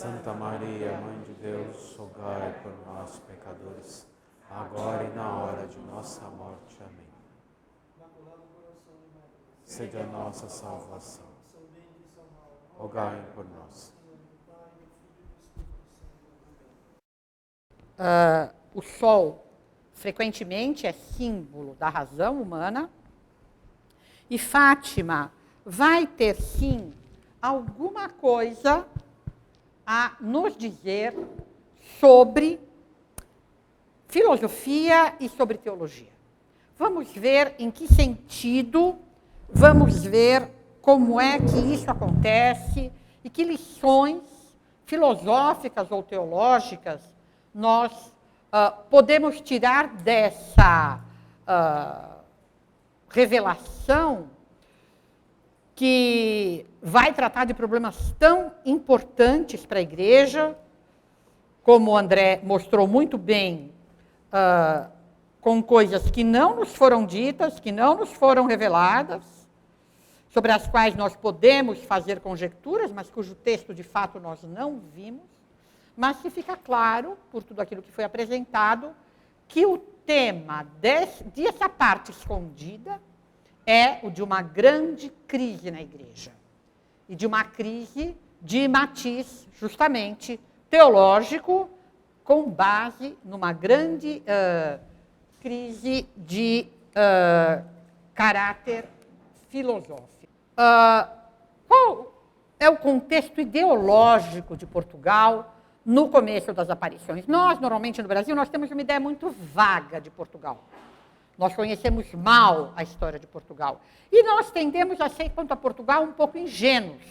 Santa Maria, Mãe de Deus, rogai por nós, pecadores, agora e na hora de nossa morte. Amém. Sede a nossa salvação. Rogai por nós. O Sol, frequentemente, é símbolo da razão humana. E Fátima vai ter, sim, alguma coisa a nos dizer sobre filosofia e sobre teologia. Vamos ver em que sentido, vamos ver como é que isso acontece e que lições filosóficas ou teológicas nós podemos tirar dessa revelação que vai tratar de problemas tão importantes para a Igreja, como o André mostrou muito bem, com coisas que não nos foram ditas, que não nos foram reveladas, sobre as quais nós podemos fazer conjecturas, mas cujo texto, de fato, nós não vimos, mas que fica claro, por tudo aquilo que foi apresentado, que o tema dessa parte escondida é o de uma grande crise na Igreja. E de uma crise de matiz, justamente, teológico, com base numa grande crise de caráter filosófico. Qual é o contexto ideológico de Portugal no começo das aparições? Nós, normalmente, no Brasil, nós temos uma ideia muito vaga de Portugal. Nós conhecemos mal a história de Portugal. E nós tendemos a ser, quanto a Portugal, um pouco ingênuos.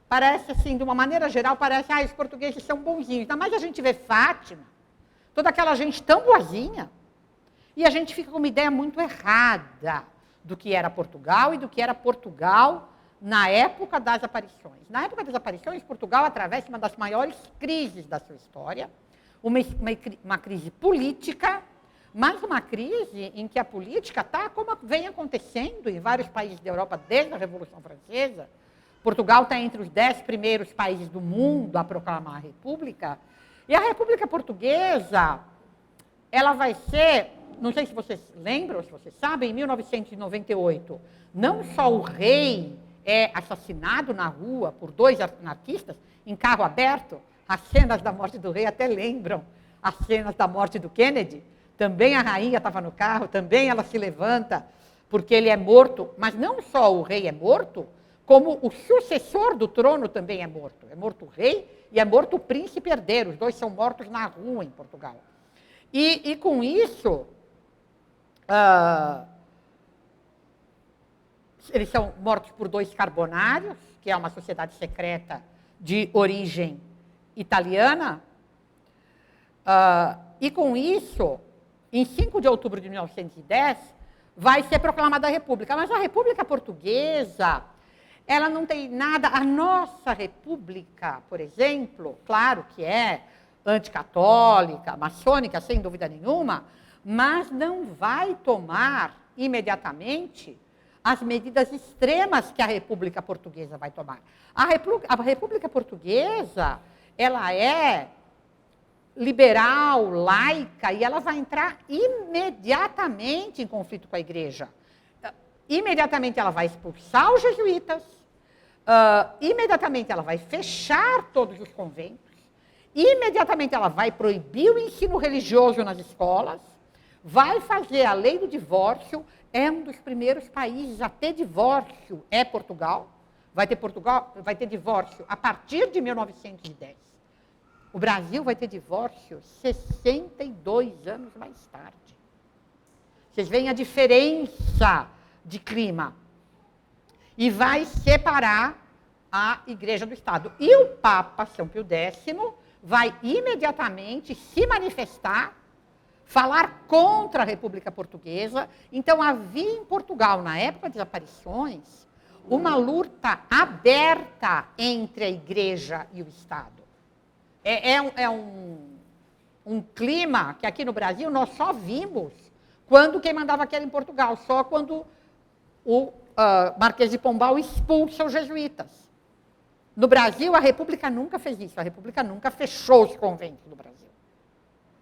Parece, assim, de uma maneira geral, parece, os portugueses são bonzinhos. Ainda mais a gente vê Fátima, toda aquela gente tão boazinha, e a gente fica com uma ideia muito errada do que era Portugal e do que era Portugal na época das aparições. Na época das aparições, Portugal atravessa uma das maiores crises da sua história, uma crise política, mas uma crise em que a política está como vem acontecendo em vários países da Europa desde a Revolução Francesa. Portugal está entre os 10 primeiros países do mundo a proclamar a República. E a República Portuguesa, ela vai ser, não sei se vocês lembram, se vocês sabem, em 1998, não só o rei é assassinado na rua por 2 anarquistas em carro aberto, as cenas da morte do rei até lembram as cenas da morte do Kennedy. Também a rainha estava no carro, também ela se levanta, porque ele é morto. Mas não só o rei é morto, como o sucessor do trono também é morto. É morto o rei e é morto o príncipe herdeiro. Os dois são mortos na rua em Portugal. E com isso, eles são mortos por 2 carbonários, que é uma sociedade secreta de origem italiana. E com isso, em 5 de outubro de 1910, vai ser proclamada a República. Mas a República Portuguesa, ela não tem nada... A nossa República, por exemplo, claro que é anticatólica, maçônica, sem dúvida nenhuma, mas não vai tomar imediatamente as medidas extremas que a República Portuguesa vai tomar. A República Portuguesa, ela é liberal, laica, e ela vai entrar imediatamente em conflito com a Igreja. Imediatamente ela vai expulsar os jesuítas, imediatamente ela vai fechar todos os conventos, imediatamente ela vai proibir o ensino religioso nas escolas, vai fazer a lei do divórcio. É um dos primeiros países a ter divórcio, é Portugal. Vai ter divórcio a partir de 1910. O Brasil vai ter divórcio 62 anos mais tarde. Vocês veem a diferença de clima. E vai separar a Igreja do Estado. E o Papa São Pio X vai imediatamente se manifestar, falar contra a República Portuguesa. Então, havia em Portugal, na época das aparições, uma luta aberta entre a Igreja e o Estado. É um clima que aqui no Brasil nós só vimos quando quem mandava aqui era em Portugal, só quando o Marquês de Pombal expulsa os jesuítas. No Brasil, a República nunca fez isso. A República nunca fechou os conventos do Brasil.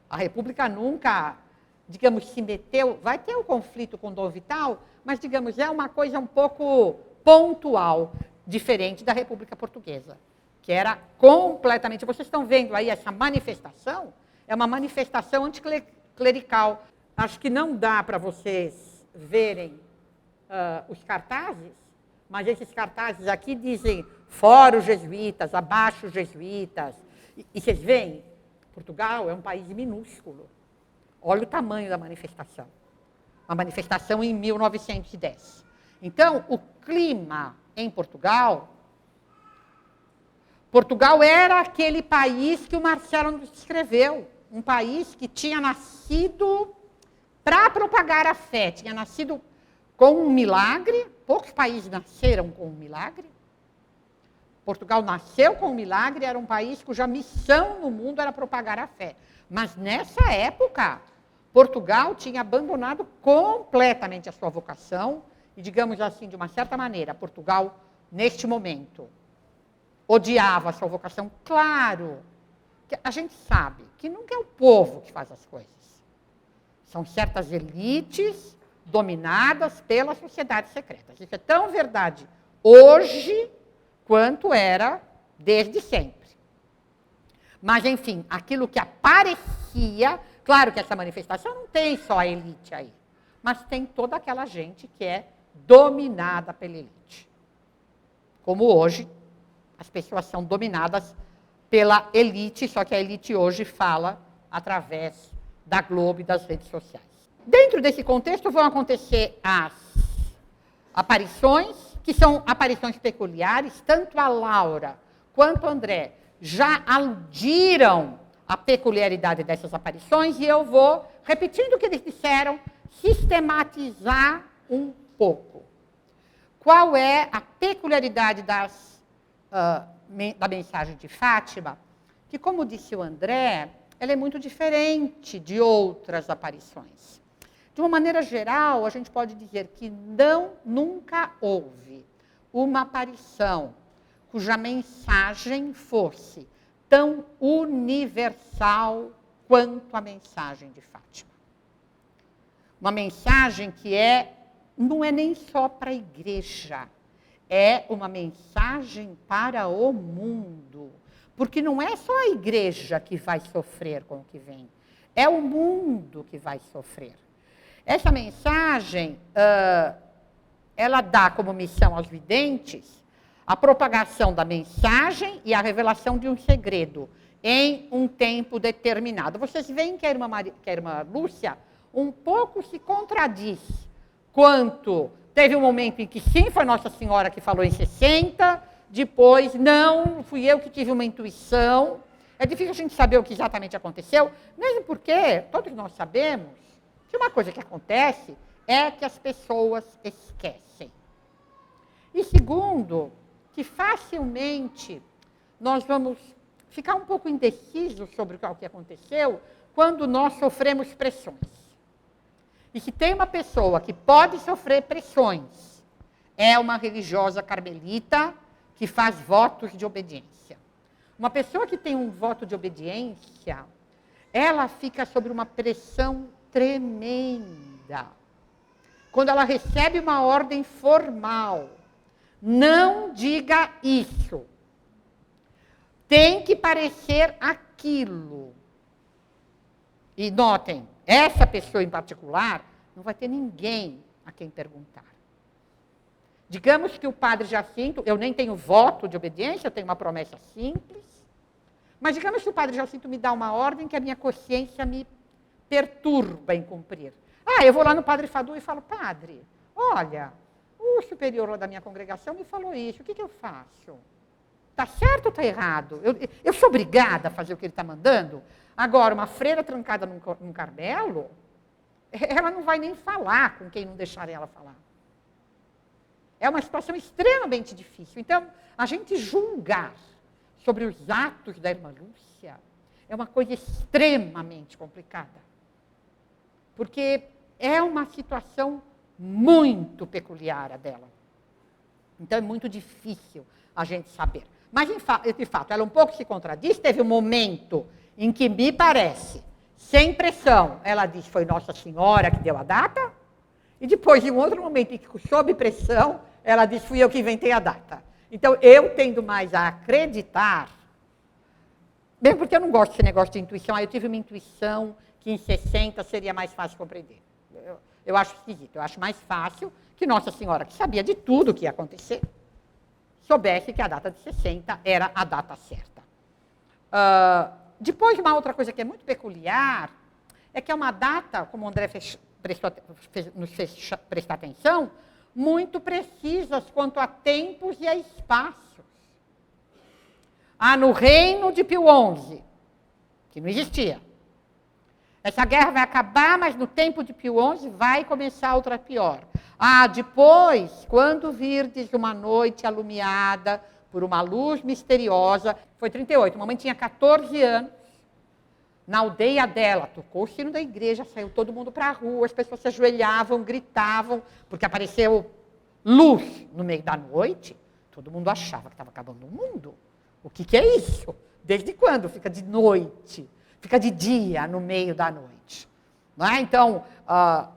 A República nunca, digamos, se meteu... Vai ter um conflito com Dom Vital, mas, digamos, é uma coisa um pouco pontual, diferente da República Portuguesa, que era completamente... Vocês estão vendo aí essa manifestação? É uma manifestação anticlerical. Acho que não dá para vocês verem os cartazes, mas esses cartazes aqui dizem fora os jesuítas, abaixo os jesuítas. E vocês veem, Portugal é um país minúsculo. Olha o tamanho da manifestação. Uma manifestação em 1910. Então, o clima em Portugal era aquele país que o Marcelo nos descreveu. Um país que tinha nascido para propagar a fé, tinha nascido com um milagre. Poucos países nasceram com um milagre. Portugal nasceu com um milagre, era um país cuja missão no mundo era propagar a fé. Mas nessa época, Portugal tinha abandonado completamente a sua vocação e, digamos assim, de uma certa maneira, Portugal, neste momento, odiava a sua vocação. Claro, que a gente sabe que nunca é o povo que faz as coisas. São certas elites dominadas pelas sociedades secretas. Isso é tão verdade hoje quanto era desde sempre. Mas, enfim, aquilo que aparecia... Claro que essa manifestação não tem só a elite aí, mas tem toda aquela gente que é dominada pela elite. Como hoje, as pessoas são dominadas pela elite, só que a elite hoje fala através da Globo e das redes sociais. Dentro desse contexto vão acontecer as aparições, que são aparições peculiares. Tanto a Laura quanto o André já aludiram à peculiaridade dessas aparições, e eu vou, repetindo o que eles disseram, sistematizar um pouco. Qual é a peculiaridade da mensagem de Fátima? Que, como disse o André, ela é muito diferente de outras aparições. De uma maneira geral, a gente pode dizer que nunca houve uma aparição cuja mensagem fosse tão universal quanto a mensagem de Fátima. Uma mensagem que não é nem só para a igreja, é uma mensagem para o mundo. Porque não é só a igreja que vai sofrer com o que vem, é o mundo que vai sofrer. Essa mensagem, ela dá como missão aos videntes a propagação da mensagem e a revelação de um segredo em um tempo determinado. Vocês veem que a irmã Lúcia um pouco se contradiz quanto teve um momento em que sim, foi Nossa Senhora que falou em 60, depois não, fui eu que tive uma intuição. É difícil a gente saber o que exatamente aconteceu, mesmo porque todos nós sabemos que uma coisa que acontece é que as pessoas esquecem. E segundo, que facilmente nós vamos ficar um pouco indecisos sobre o que aconteceu quando nós sofremos pressões. E se tem uma pessoa que pode sofrer pressões, é uma religiosa carmelita que faz votos de obediência. Uma pessoa que tem um voto de obediência, ela fica sob uma pressão tremenda. Quando ela recebe uma ordem formal, não diga isso. Tem que parecer aquilo. E notem, essa pessoa em particular não vai ter ninguém a quem perguntar. Digamos que o padre Jacinto, eu nem tenho voto de obediência, eu tenho uma promessa simples, mas digamos que o padre Jacinto me dá uma ordem que a minha consciência me perturba em cumprir. Eu vou lá no padre Fadu e falo, padre, olha, o superior lá da minha congregação me falou isso, o que eu faço? Está certo ou está errado? Eu sou obrigada a fazer o que ele está mandando? Agora, uma freira trancada num Carmelo, ela não vai nem falar com quem não deixar ela falar. É uma situação extremamente difícil. Então, a gente julgar sobre os atos da irmã Lúcia é uma coisa extremamente complicada. Porque é uma situação muito peculiar a dela. Então, é muito difícil a gente saber. Mas, de fato, ela um pouco se contradiz. Teve um momento em que me parece, sem pressão, ela diz, foi Nossa Senhora que deu a data. E depois, em um outro momento em que, sob pressão, ela diz, fui eu que inventei a data. Então, eu tendo mais a acreditar, mesmo porque eu não gosto desse negócio de intuição, eu tive uma intuição que em 60 seria mais fácil compreender. Eu acho esquisito, eu acho mais fácil que Nossa Senhora, que sabia de tudo o que ia acontecer, soubesse que a data de 60 era a data certa. Depois, uma outra coisa que é muito peculiar, é que é uma data, como o André nos fez prestar atenção, muito precisas quanto a tempos e a espaços. No reino de Pio XI, que não existia. Essa guerra vai acabar, mas no tempo de Pio XI vai começar outra pior. Depois, quando virdes uma noite alumiada por uma luz misteriosa, foi 38, mamãe tinha 14 anos, na aldeia dela, tocou o sino da igreja, saiu todo mundo para a rua, as pessoas se ajoelhavam, gritavam, porque apareceu luz no meio da noite, todo mundo achava que estava acabando o mundo. O que é isso? Desde quando fica de noite? Fica de dia no meio da noite. Não é? Então,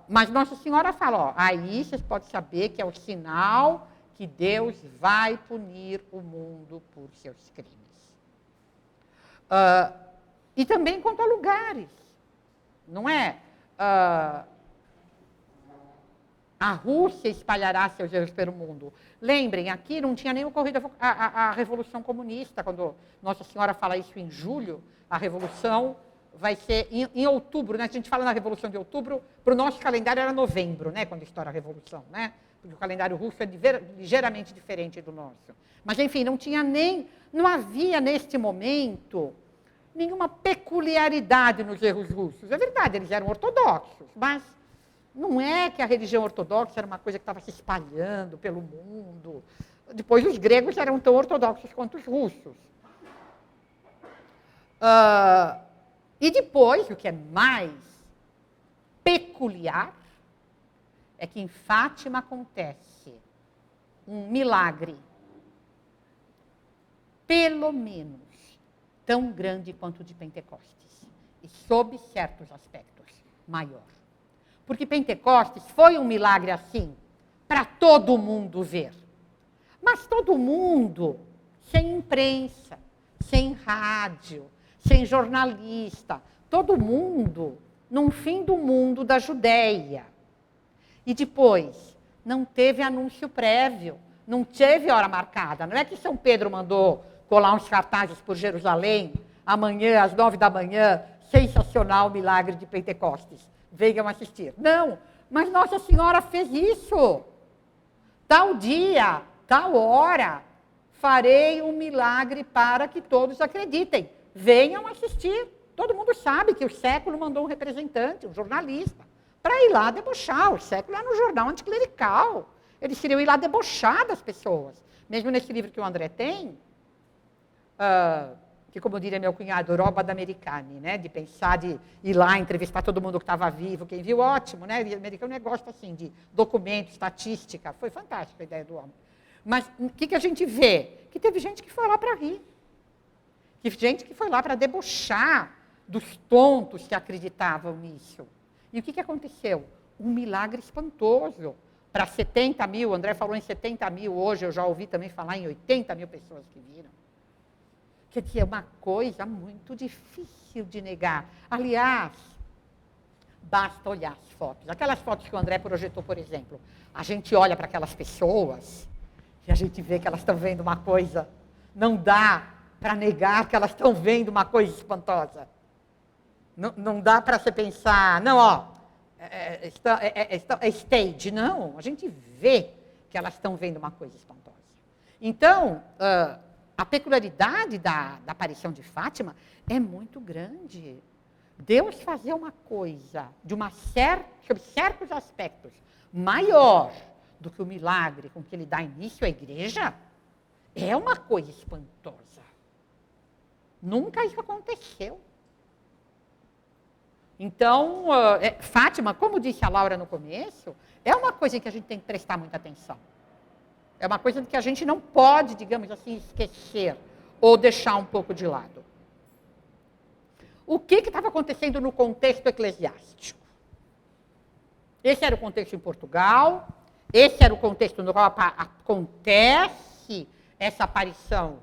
mas Nossa Senhora fala, aí vocês podem saber que é o sinal que Deus vai punir o mundo por seus crimes. E também quanto a lugares, não é? A Rússia espalhará seus erros pelo mundo. Lembrem, aqui não tinha nem ocorrido a Revolução Comunista, quando Nossa Senhora fala isso em julho, a Revolução vai ser em outubro, né? A gente fala na Revolução de Outubro, para o nosso calendário era novembro, né? Quando estoura a Revolução, né? Porque o calendário russo é ligeiramente diferente do nosso. Mas, enfim, não havia neste momento nenhuma peculiaridade nos erros russos. É verdade, eles eram ortodoxos, mas não é que a religião ortodoxa era uma coisa que estava se espalhando pelo mundo. Depois, os gregos eram tão ortodoxos quanto os russos. E depois, o que é mais peculiar, é que em Fátima acontece um milagre, pelo menos tão grande quanto o de Pentecostes, e sob certos aspectos, maior. Porque Pentecostes foi um milagre assim, para todo mundo ver. Mas todo mundo, sem imprensa, sem rádio, sem jornalista, todo mundo num fim do mundo da Judéia. E depois, não teve anúncio prévio, não teve hora marcada. Não é que São Pedro mandou colar uns cartazes por Jerusalém, amanhã, às 9 da manhã, sensacional milagre de Pentecostes. Venham assistir. Não, mas Nossa Senhora fez isso. Tal dia, tal hora, farei um milagre para que todos acreditem. Venham assistir. Todo mundo sabe que o século mandou um representante, um jornalista, para ir lá debochar. O século era no jornal anticlerical. Eles queriam ir lá debochar das pessoas. Mesmo nesse livro que o André tem, que, como diria meu cunhado, roba da Americani, né? De pensar, de ir lá entrevistar todo mundo que estava vivo. Quem viu, ótimo, né? O americano gosta assim, de documento, estatística. Foi fantástica a ideia do homem. Mas o que a gente vê? Que teve gente que foi lá para rir. Que gente que foi lá para debochar dos tontos que acreditavam nisso. E o que aconteceu? Um milagre espantoso. Para 70 mil, o André falou em 70 mil, hoje eu já ouvi também falar em 80 mil pessoas que viram. Quer dizer, é uma coisa muito difícil de negar. Aliás, basta olhar as fotos. Aquelas fotos que o André projetou, por exemplo. A gente olha para aquelas pessoas e a gente vê que elas estão vendo uma coisa. Não dá para negar que elas estão vendo uma coisa espantosa. Não dá para você pensar, não, é stage. Não, a gente vê que elas estão vendo uma coisa espantosa. Então, a peculiaridade da aparição de Fátima é muito grande. Deus fazer uma coisa, sob certos aspectos, maior do que o milagre com que ele dá início à igreja, é uma coisa espantosa. Nunca isso aconteceu. Então, Fátima, como disse a Laura no começo, é uma coisa em que a gente tem que prestar muita atenção. É uma coisa que a gente não pode, digamos assim, esquecer. ou deixar um pouco de lado. O que estava acontecendo no contexto eclesiástico? Esse era o contexto em Portugal, esse era o contexto no qual acontece essa aparição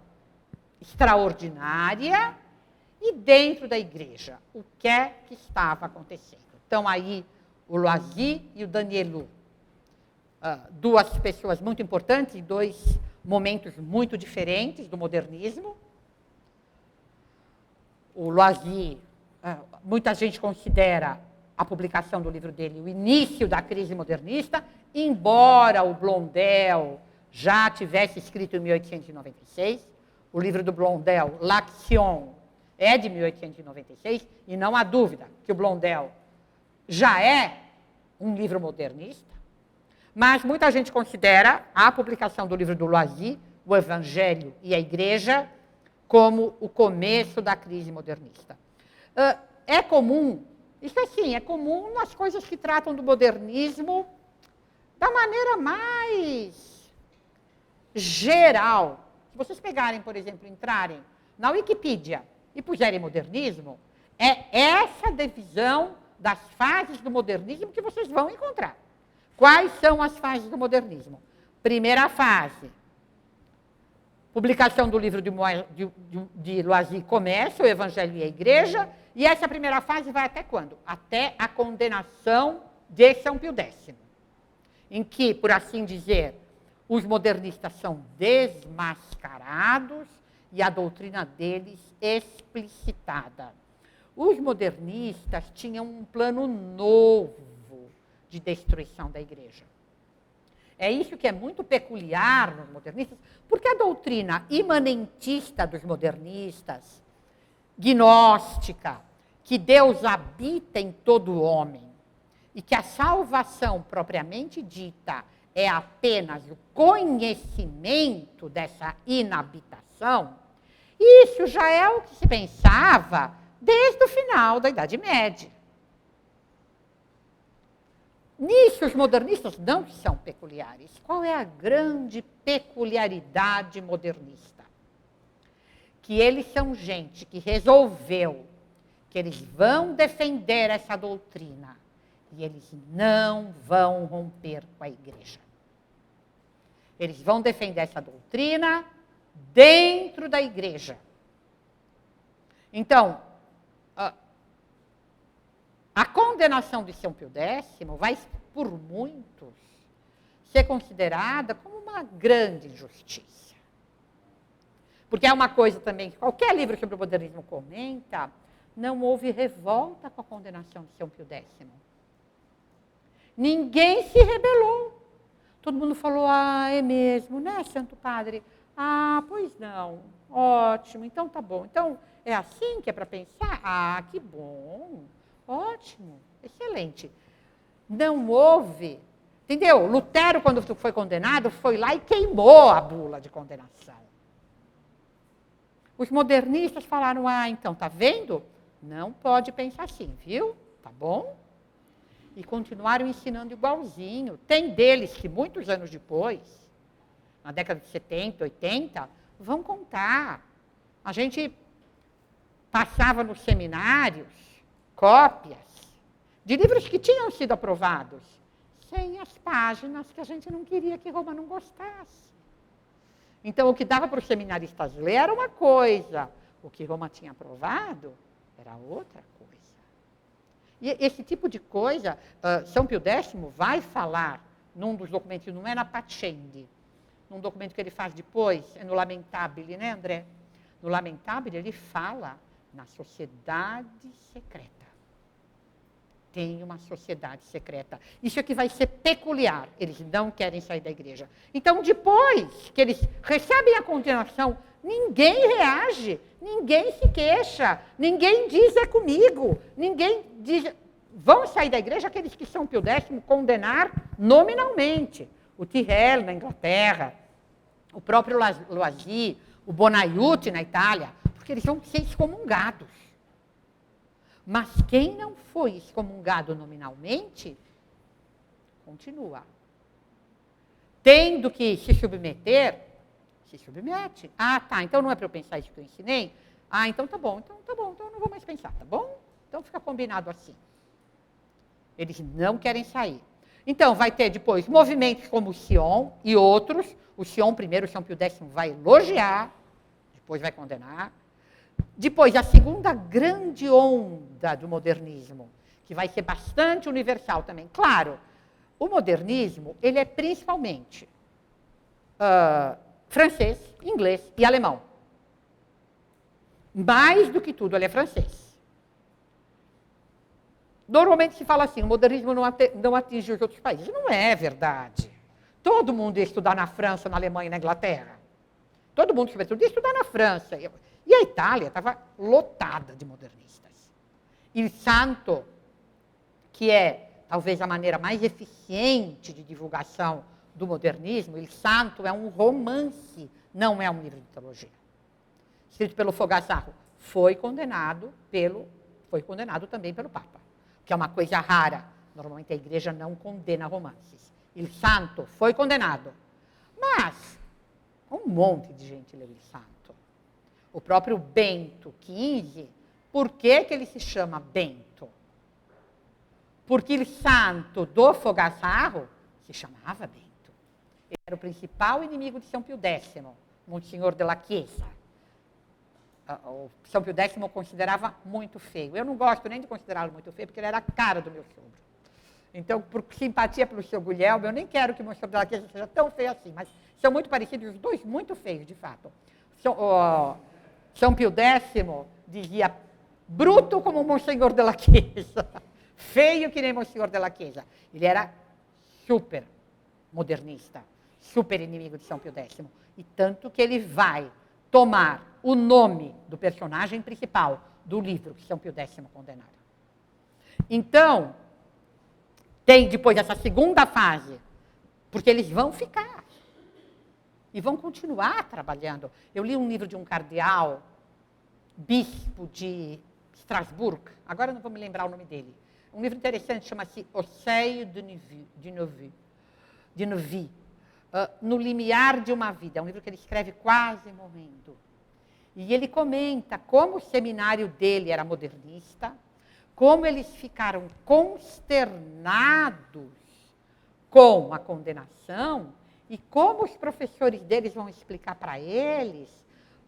extraordinária, e dentro da igreja, o que é que estava acontecendo? Então, aí, o Loisy e o Danielou, duas pessoas muito importantes, em dois momentos muito diferentes do modernismo. O Loisy, muita gente considera a publicação do livro dele o início da crise modernista, embora o Blondel já tivesse escrito em 1896. O livro do Blondel, L'Action, é de 1896, e não há dúvida que o Blondel já é um livro modernista, mas muita gente considera a publicação do livro do Loisy, o Evangelho e a Igreja, como o começo da crise modernista. É comum, isso assim, é comum nas coisas que tratam do modernismo da maneira mais geral. Se vocês pegarem, por exemplo, entrarem na Wikipedia e puserem modernismo, é essa divisão das fases do modernismo que vocês vão encontrar. Quais são as fases do modernismo? Primeira fase, publicação do livro de Loisy começa, o Evangelho e a Igreja, e essa primeira fase vai até quando? Até a condenação de São Pio X, em que, por assim dizer, os modernistas são desmascarados e a doutrina deles explicitada. Os modernistas tinham um plano novo de destruição da igreja. É isso que é muito peculiar nos modernistas, porque a doutrina imanentista dos modernistas, gnóstica, que Deus habita em todo homem e que a salvação propriamente dita é apenas o conhecimento dessa inabitação, isso já é o que se pensava desde o final da Idade Média. Nisso, os modernistas não são peculiares. Qual é a grande peculiaridade modernista? Que eles são gente que resolveu que eles vão defender essa doutrina e eles não vão romper com a igreja. Eles vão defender essa doutrina dentro da igreja. Então, a condenação de São Pio X vai, por muitos, ser considerada como uma grande injustiça. Porque é uma coisa também que qualquer livro sobre o modernismo comenta, não houve revolta com a condenação de São Pio X. Ninguém se rebelou. Todo mundo falou, é mesmo, né, Santo Padre? Pois não, ótimo, então tá bom. Então, é assim que é para pensar? Que bom, ótimo, excelente. Não houve, entendeu? Lutero, quando foi condenado, foi lá e queimou a bula de condenação. Os modernistas falaram, então, tá vendo? Não pode pensar assim, viu? Tá bom? E continuaram ensinando igualzinho. Tem deles que muitos anos depois, na década de 70, 80, vão contar. A gente passava nos seminários cópias de livros que tinham sido aprovados, sem as páginas que a gente não queria que Roma não gostasse. Então, o que dava para os seminaristas ler era uma coisa, o que Roma tinha aprovado era outra coisa. E esse tipo de coisa, São Pio X vai falar num dos documentos, não é na Pacendi, num documento que ele faz depois, é no Lamentabile, né, André? No Lamentabile ele fala na sociedade secreta. Tem uma sociedade secreta. Isso é que vai ser peculiar. Eles não querem sair da igreja. Então, depois que eles recebem a condenação, ninguém reage, ninguém se queixa, ninguém diz é comigo, ninguém diz... Vão sair da igreja aqueles que São Pio X condenar nominalmente. O Tyrrell, na Inglaterra, o próprio Loisy, o Bonaiuti, na Itália, porque eles vão ser excomungados. Mas quem não foi excomungado nominalmente, continua. Tendo que se submeter se submete. Ah, tá, então não é para eu pensar isso que eu ensinei? Ah, então tá bom, então eu não vou mais pensar, tá bom? Então fica combinado assim. Eles não querem sair. Então, vai ter depois movimentos como o Sion e outros. O Sion primeiro, o São Pio X vai elogiar, depois vai condenar. Depois, a segunda grande onda do modernismo, que vai ser bastante universal também. Claro, o modernismo, ele é principalmente francês, inglês e alemão. Mais do que tudo, ele é francês. Normalmente se fala assim, o modernismo não atinge os outros países. Não é verdade. Todo mundo ia estudar na França, na Alemanha e na Inglaterra. Todo mundo, sobretudo, ia estudar na França. E a Itália estava lotada de modernistas. Il Santo, que é talvez a maneira mais eficiente de divulgação do modernismo, Il Santo é um romance, não é um livro de teologia. Escrito pelo Fogazzaro, foi condenado também pelo Papa, que é uma coisa rara. Normalmente a igreja não condena romances. Il Santo foi condenado. Mas um monte de gente leu Il Santo. O próprio Bento XV, por que ele se chama Bento? Porque Il Santo do Fogazzaro se chamava Bento. Ele era o principal inimigo de São Pio X, Monsignor della Chiesa. O São Pio X considerava muito feio. Eu não gosto nem de considerá-lo muito feio, porque ele era a cara do meu sogro. Então, por simpatia pelo seu Guilherme, eu nem quero que o Monsignor della Chiesa seja tão feio assim, mas são muito parecidos, os dois muito feios, de fato. São Pio X dizia, bruto como o Monsignor della Chiesa, feio que nem o Monsignor della Chiesa. Ele era super modernista, super inimigo de São Pio X. E tanto que ele vai tomar o nome do personagem principal do livro que São Pio X condenara. Então, tem depois essa segunda fase, porque eles vão ficar e vão continuar trabalhando. Eu li um livro de um cardeal, bispo de Estrasburgo, agora eu não vou me lembrar o nome dele. Um livro interessante, chama-se Osseio de Neuvy, No Limiar de uma Vida. É um livro que ele escreve quase morrendo. E ele comenta como o seminário dele era modernista, como eles ficaram consternados com a condenação e como os professores deles vão explicar para eles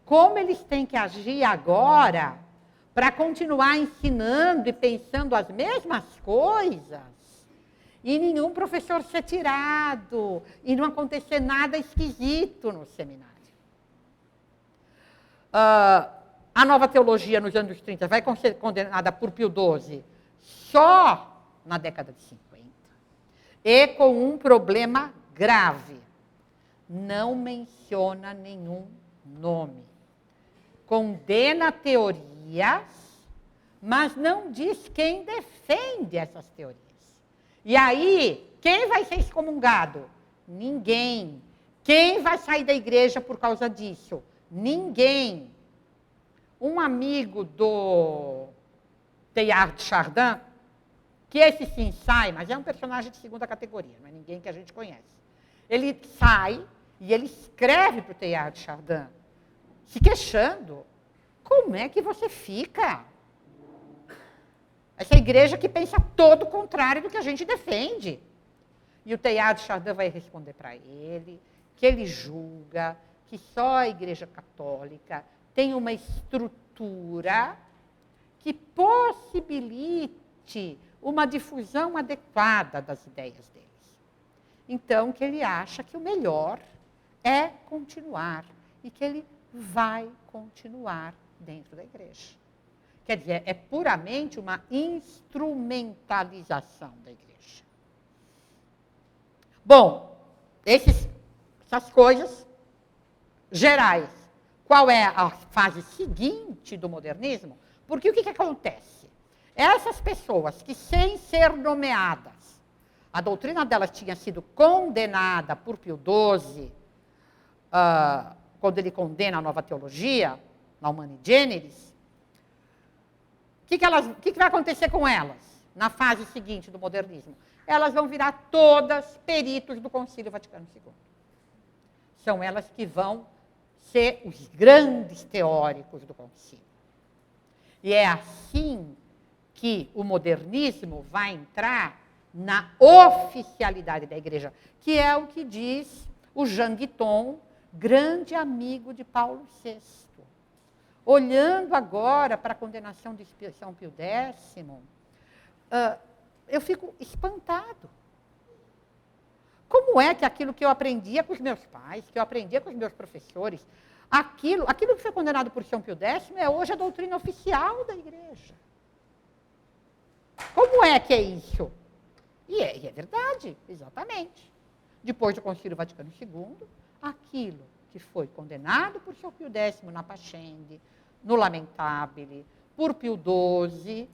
como eles têm que agir agora para continuar ensinando e pensando as mesmas coisas e nenhum professor ser tirado e não acontecer nada esquisito no seminário. A nova teologia nos anos 30 vai ser condenada por Pio XII só na década de 50. E com um problema grave. Não menciona nenhum nome. Condena teorias, mas não diz quem defende essas teorias. E aí, quem vai ser excomungado? Ninguém. Quem vai sair da igreja por causa disso? Ninguém. Um amigo do Teilhard de Chardin, que esse sim sai, mas é um personagem de segunda categoria, não é ninguém que a gente conhece. Ele sai e ele escreve para o Teilhard de Chardin, se queixando. Como é que você fica? Essa igreja que pensa todo o contrário do que a gente defende. E o Teilhard de Chardin vai responder para ele que ele julga que só a Igreja Católica tem uma estrutura que possibilite uma difusão adequada das ideias deles. Então, que ele acha que o melhor é continuar e que ele vai continuar dentro da igreja. Quer dizer, é puramente uma instrumentalização da igreja. Bom, essas coisas gerais. Qual é a fase seguinte do modernismo? Porque o que acontece? Essas pessoas que, sem ser nomeadas, a doutrina delas tinha sido condenada por Pio XII, quando ele condena a nova teologia, na Humani Generis, o que vai acontecer com elas na fase seguinte do modernismo? Elas vão virar todas peritos do Concílio Vaticano II. São elas que vão ser os grandes teóricos do concílio. E é assim que o modernismo vai entrar na oficialidade da igreja, que é o que diz o Jean Guiton, grande amigo de Paulo VI. Olhando agora para a condenação de São Pio X, eu fico espantado. Como é que aquilo que eu aprendia com os meus pais, que eu aprendia com os meus professores, aquilo que foi condenado por São Pio X é hoje a doutrina oficial da igreja? Como é que é isso? E é verdade, exatamente. Depois do Concílio Vaticano II, aquilo que foi condenado por São Pio X na Pascendi, no Lamentabile, por Pio XII,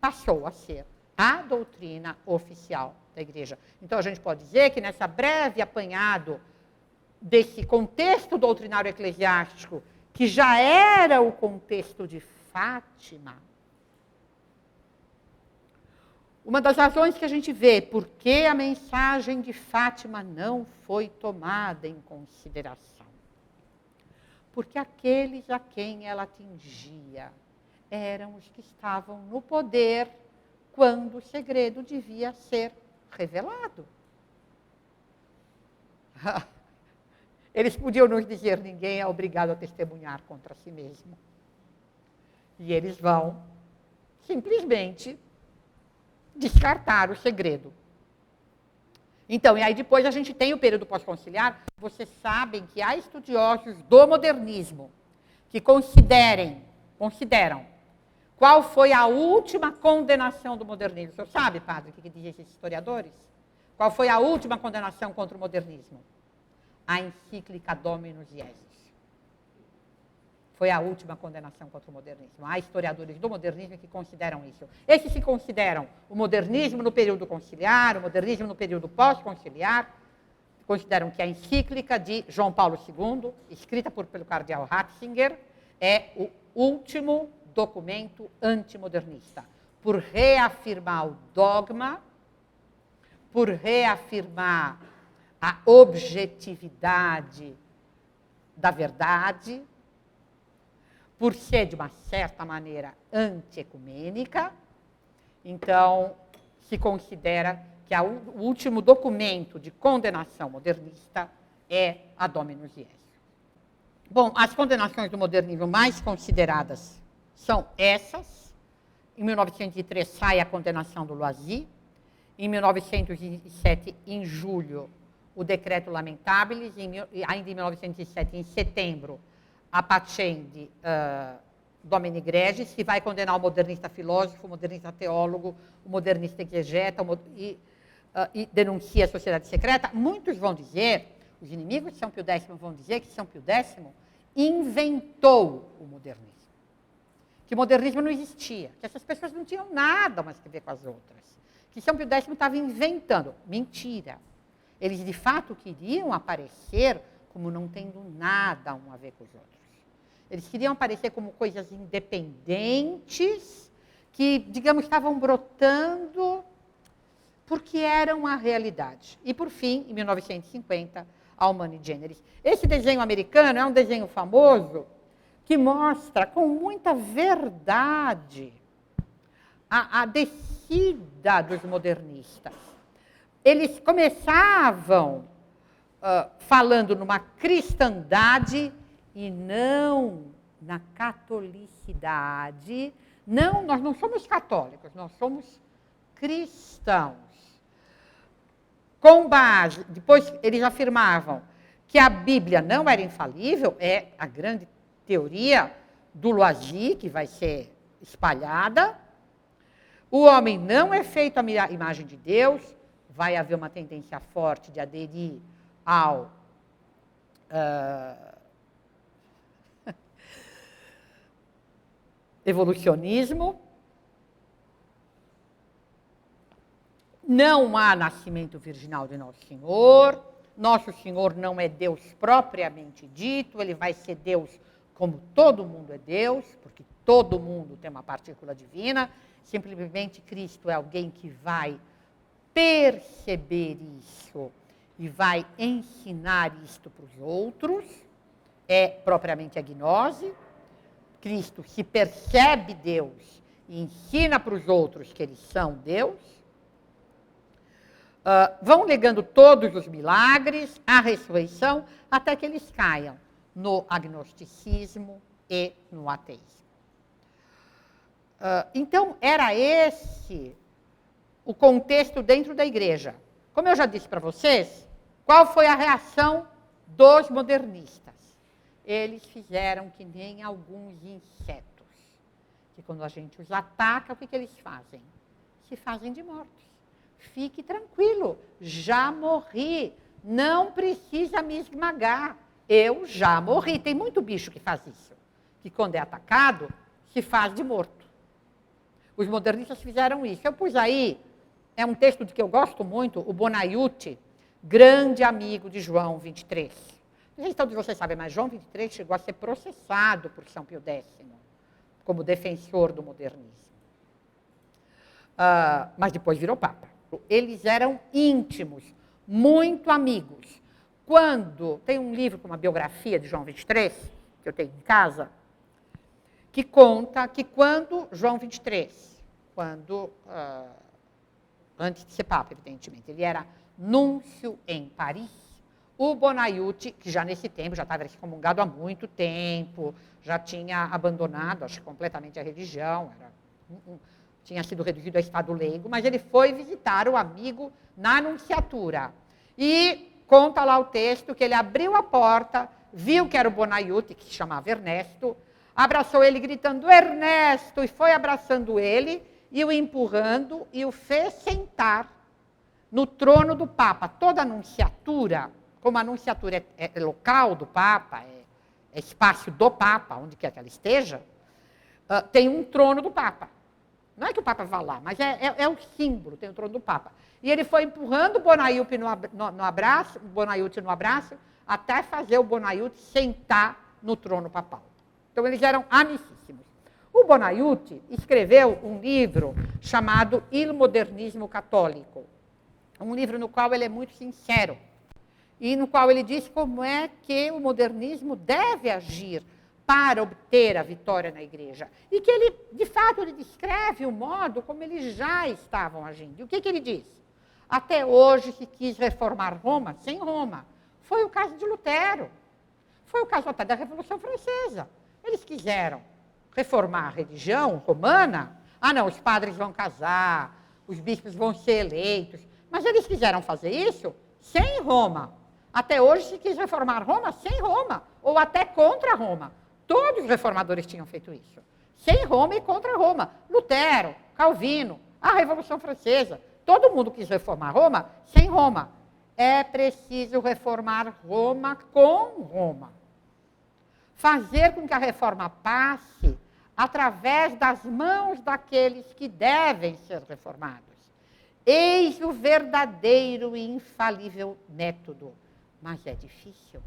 passou a ser a doutrina oficial da igreja. Então, a gente pode dizer que nessa breve apanhado desse contexto doutrinário eclesiástico, que já era o contexto de Fátima, uma das razões que a gente vê por que a mensagem de Fátima não foi tomada em consideração. Porque aqueles a quem ela atingia eram os que estavam no poder quando o segredo devia ser revelado. Eles podiam nos dizer: ninguém é obrigado a testemunhar contra si mesmo. E eles vão simplesmente descartar o segredo. Então, e aí depois a gente tem o período pós-conciliar. Vocês sabem que há estudiosos do modernismo que consideram qual foi a última condenação do modernismo. O senhor sabe, padre, o que dizem esses historiadores? Qual foi a última condenação contra o modernismo? A encíclica Dominus Jesus. Foi a última condenação contra o modernismo. Há historiadores do modernismo que consideram isso. Esses que consideram o modernismo no período conciliar, o modernismo no período pós-conciliar, consideram que a encíclica de João Paulo II, escrita pelo cardeal Ratzinger, é o último documento antimodernista, por reafirmar o dogma, por reafirmar a objetividade da verdade, por ser, de uma certa maneira, antiecumênica. Então, se considera que o último documento de condenação modernista é a Dominus Jesus. Bom, as condenações do modernismo mais consideradas são essas. Em 1903 sai a condenação do Loisy. Em 1907, em julho, o Decreto Lamentabile. Ainda em 1907, em setembro, a Pascendi Domini Gregis, que vai condenar o modernista filósofo, o modernista teólogo, o modernista exegeta e denuncia a sociedade secreta. Muitos vão dizer, os inimigos de São Pio X vão dizer que São Pio X inventou o modernismo. Que o modernismo não existia, que essas pessoas não tinham nada mais a ver com as outras. Que São Pio X estava inventando. Mentira. Eles, de fato, queriam aparecer como não tendo nada a ver com os outros. Eles queriam aparecer como coisas independentes, que, digamos, estavam brotando porque eram a realidade. E, por fim, em 1950, a Humani Generis. Esse desenho americano é um desenho famoso que mostra com muita verdade a descida dos modernistas. Eles começavam falando numa cristandade e não na catolicidade. Não, nós não somos católicos, nós somos cristãos. Com base, depois eles afirmavam que a Bíblia não era infalível, é a grande teoria do Loisy, que vai ser espalhada. O homem não é feito à imagem de Deus, vai haver uma tendência forte de aderir ao evolucionismo. Não há nascimento virginal de Nosso Senhor. Nosso Senhor não é Deus propriamente dito, ele vai ser Deus como todo mundo é Deus, porque todo mundo tem uma partícula divina. Simplesmente Cristo é alguém que vai perceber isso e vai ensinar isto para os outros. é propriamente a gnose. Cristo se percebe Deus e ensina para os outros que eles são Deus. Vão negando todos os milagres, a ressurreição, até que eles caiam no agnosticismo e no ateísmo. Então, era esse o contexto dentro da igreja. Como eu já disse para vocês, qual foi a reação dos modernistas? Eles fizeram que nem alguns insetos, que quando a gente os ataca, o que eles fazem? Se fazem de mortos. Fique tranquilo, já morri, não precisa me esmagar, eu já morri. Tem muito bicho que faz isso, que quando é atacado, se faz de morto. Os modernistas fizeram isso. Eu pus aí, é um texto de que eu gosto muito, o Bonaiuti, grande amigo de João 23. Não sei se todos vocês sabem, mas João 23 chegou a ser processado por São Pio X, como defensor do modernismo. Mas depois virou papa. Eles eram íntimos, muito amigos. Tem um livro com uma biografia de João 23, que eu tenho em casa, que conta que quando João 23, antes de ser papa, evidentemente, ele era núncio em Paris, o Bonaiuti, que já nesse tempo, já estava excomungado há muito tempo, já tinha abandonado, acho que completamente a religião, tinha sido reduzido a estado leigo, mas ele foi visitar o amigo na nunciatura. E conta lá o texto que ele abriu a porta, viu que era o Bonaiuti, que se chamava Ernesto, abraçou ele gritando, Ernesto, e foi abraçando ele, e o empurrando, e o fez sentar no trono do Papa. Toda a nunciatura, como a nunciatura é local do Papa, é espaço do Papa, onde quer que ela esteja, tem um trono do Papa. Não é que o Papa vá lá, mas é o símbolo, tem o trono do Papa. E ele foi empurrando o Bonaiuti no abraço, até fazer o Bonaiuti sentar no trono papal. Então, eles eram amicíssimos. O Bonaiuti escreveu um livro chamado Il Modernismo Católico, um livro no qual ele é muito sincero, e no qual ele diz como é que o modernismo deve agir para obter a vitória na igreja. E que ele, de fato, ele descreve o modo como eles já estavam agindo. E o que ele diz? Até hoje se quis reformar Roma sem Roma. Foi o caso de Lutero. Foi o caso até da Revolução Francesa. Eles quiseram reformar a religião romana. Não, os padres vão casar, os bispos vão ser eleitos. Mas eles quiseram fazer isso sem Roma. Até hoje se quis reformar Roma sem Roma, ou até contra Roma. Todos os reformadores tinham feito isso. Sem Roma e contra Roma. Lutero, Calvino, a Revolução Francesa. Todo mundo quis reformar Roma sem Roma. É preciso reformar Roma com Roma. Fazer com que a reforma passe através das mãos daqueles que devem ser reformados. Eis o verdadeiro e infalível método. Mas é difícil.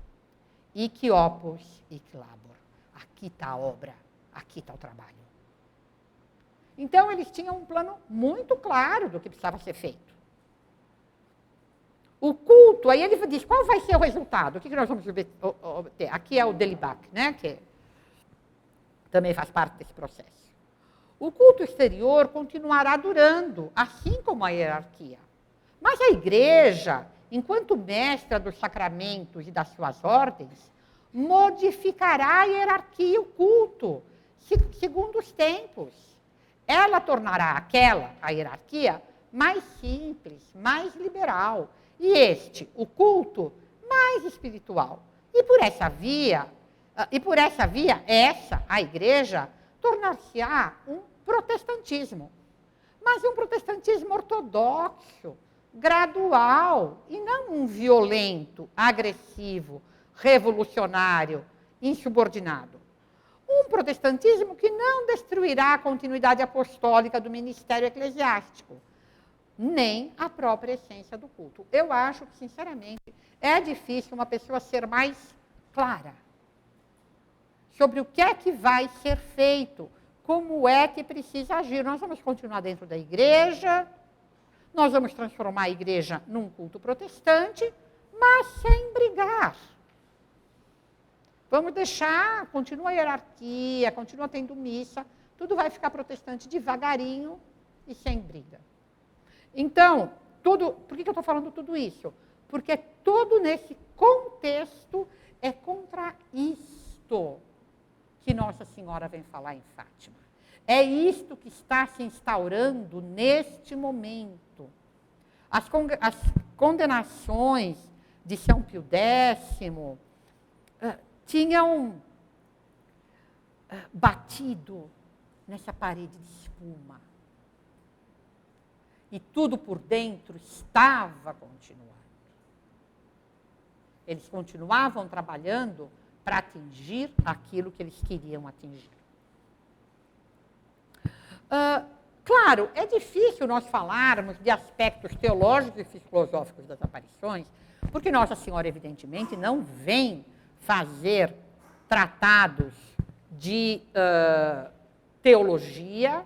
Hic opus, hic labor. Aqui está a obra, aqui está o trabalho. Então, eles tinham um plano muito claro do que precisava ser feito. O culto, aí ele diz, qual vai ser o resultado? O que nós vamos obter? Aqui é o Delibac, né, que também faz parte desse processo. O culto exterior continuará durando, assim como a hierarquia. Mas a igreja, enquanto mestra dos sacramentos e das suas ordens, modificará a hierarquia e o culto, segundo os tempos. Ela tornará a hierarquia, mais simples, mais liberal. E o culto, mais espiritual. E por essa via, a igreja, tornar-se-á um protestantismo. Mas um protestantismo ortodoxo, gradual, e não um violento, agressivo, revolucionário, insubordinado. Um protestantismo que não destruirá a continuidade apostólica do ministério eclesiástico, nem a própria essência do culto. Eu acho que, sinceramente, é difícil uma pessoa ser mais clara sobre o que é que vai ser feito, como é que precisa agir. Nós vamos continuar dentro da igreja, nós vamos transformar a igreja num culto protestante, mas sem brigar. Vamos deixar, continua a hierarquia, continua tendo missa, tudo vai ficar protestante devagarinho e sem briga. Então, por que eu estou falando tudo isso? Porque tudo nesse contexto é contra isto que Nossa Senhora vem falar em Fátima. É isto que está se instaurando neste momento. As condenações de São Pio X tinham batido nessa parede de espuma. E tudo por dentro estava continuando. Eles continuavam trabalhando para atingir aquilo que eles queriam atingir. Claro, é difícil nós falarmos de aspectos teológicos e filosóficos das aparições, porque Nossa Senhora, evidentemente, não vem fazer tratados de teologia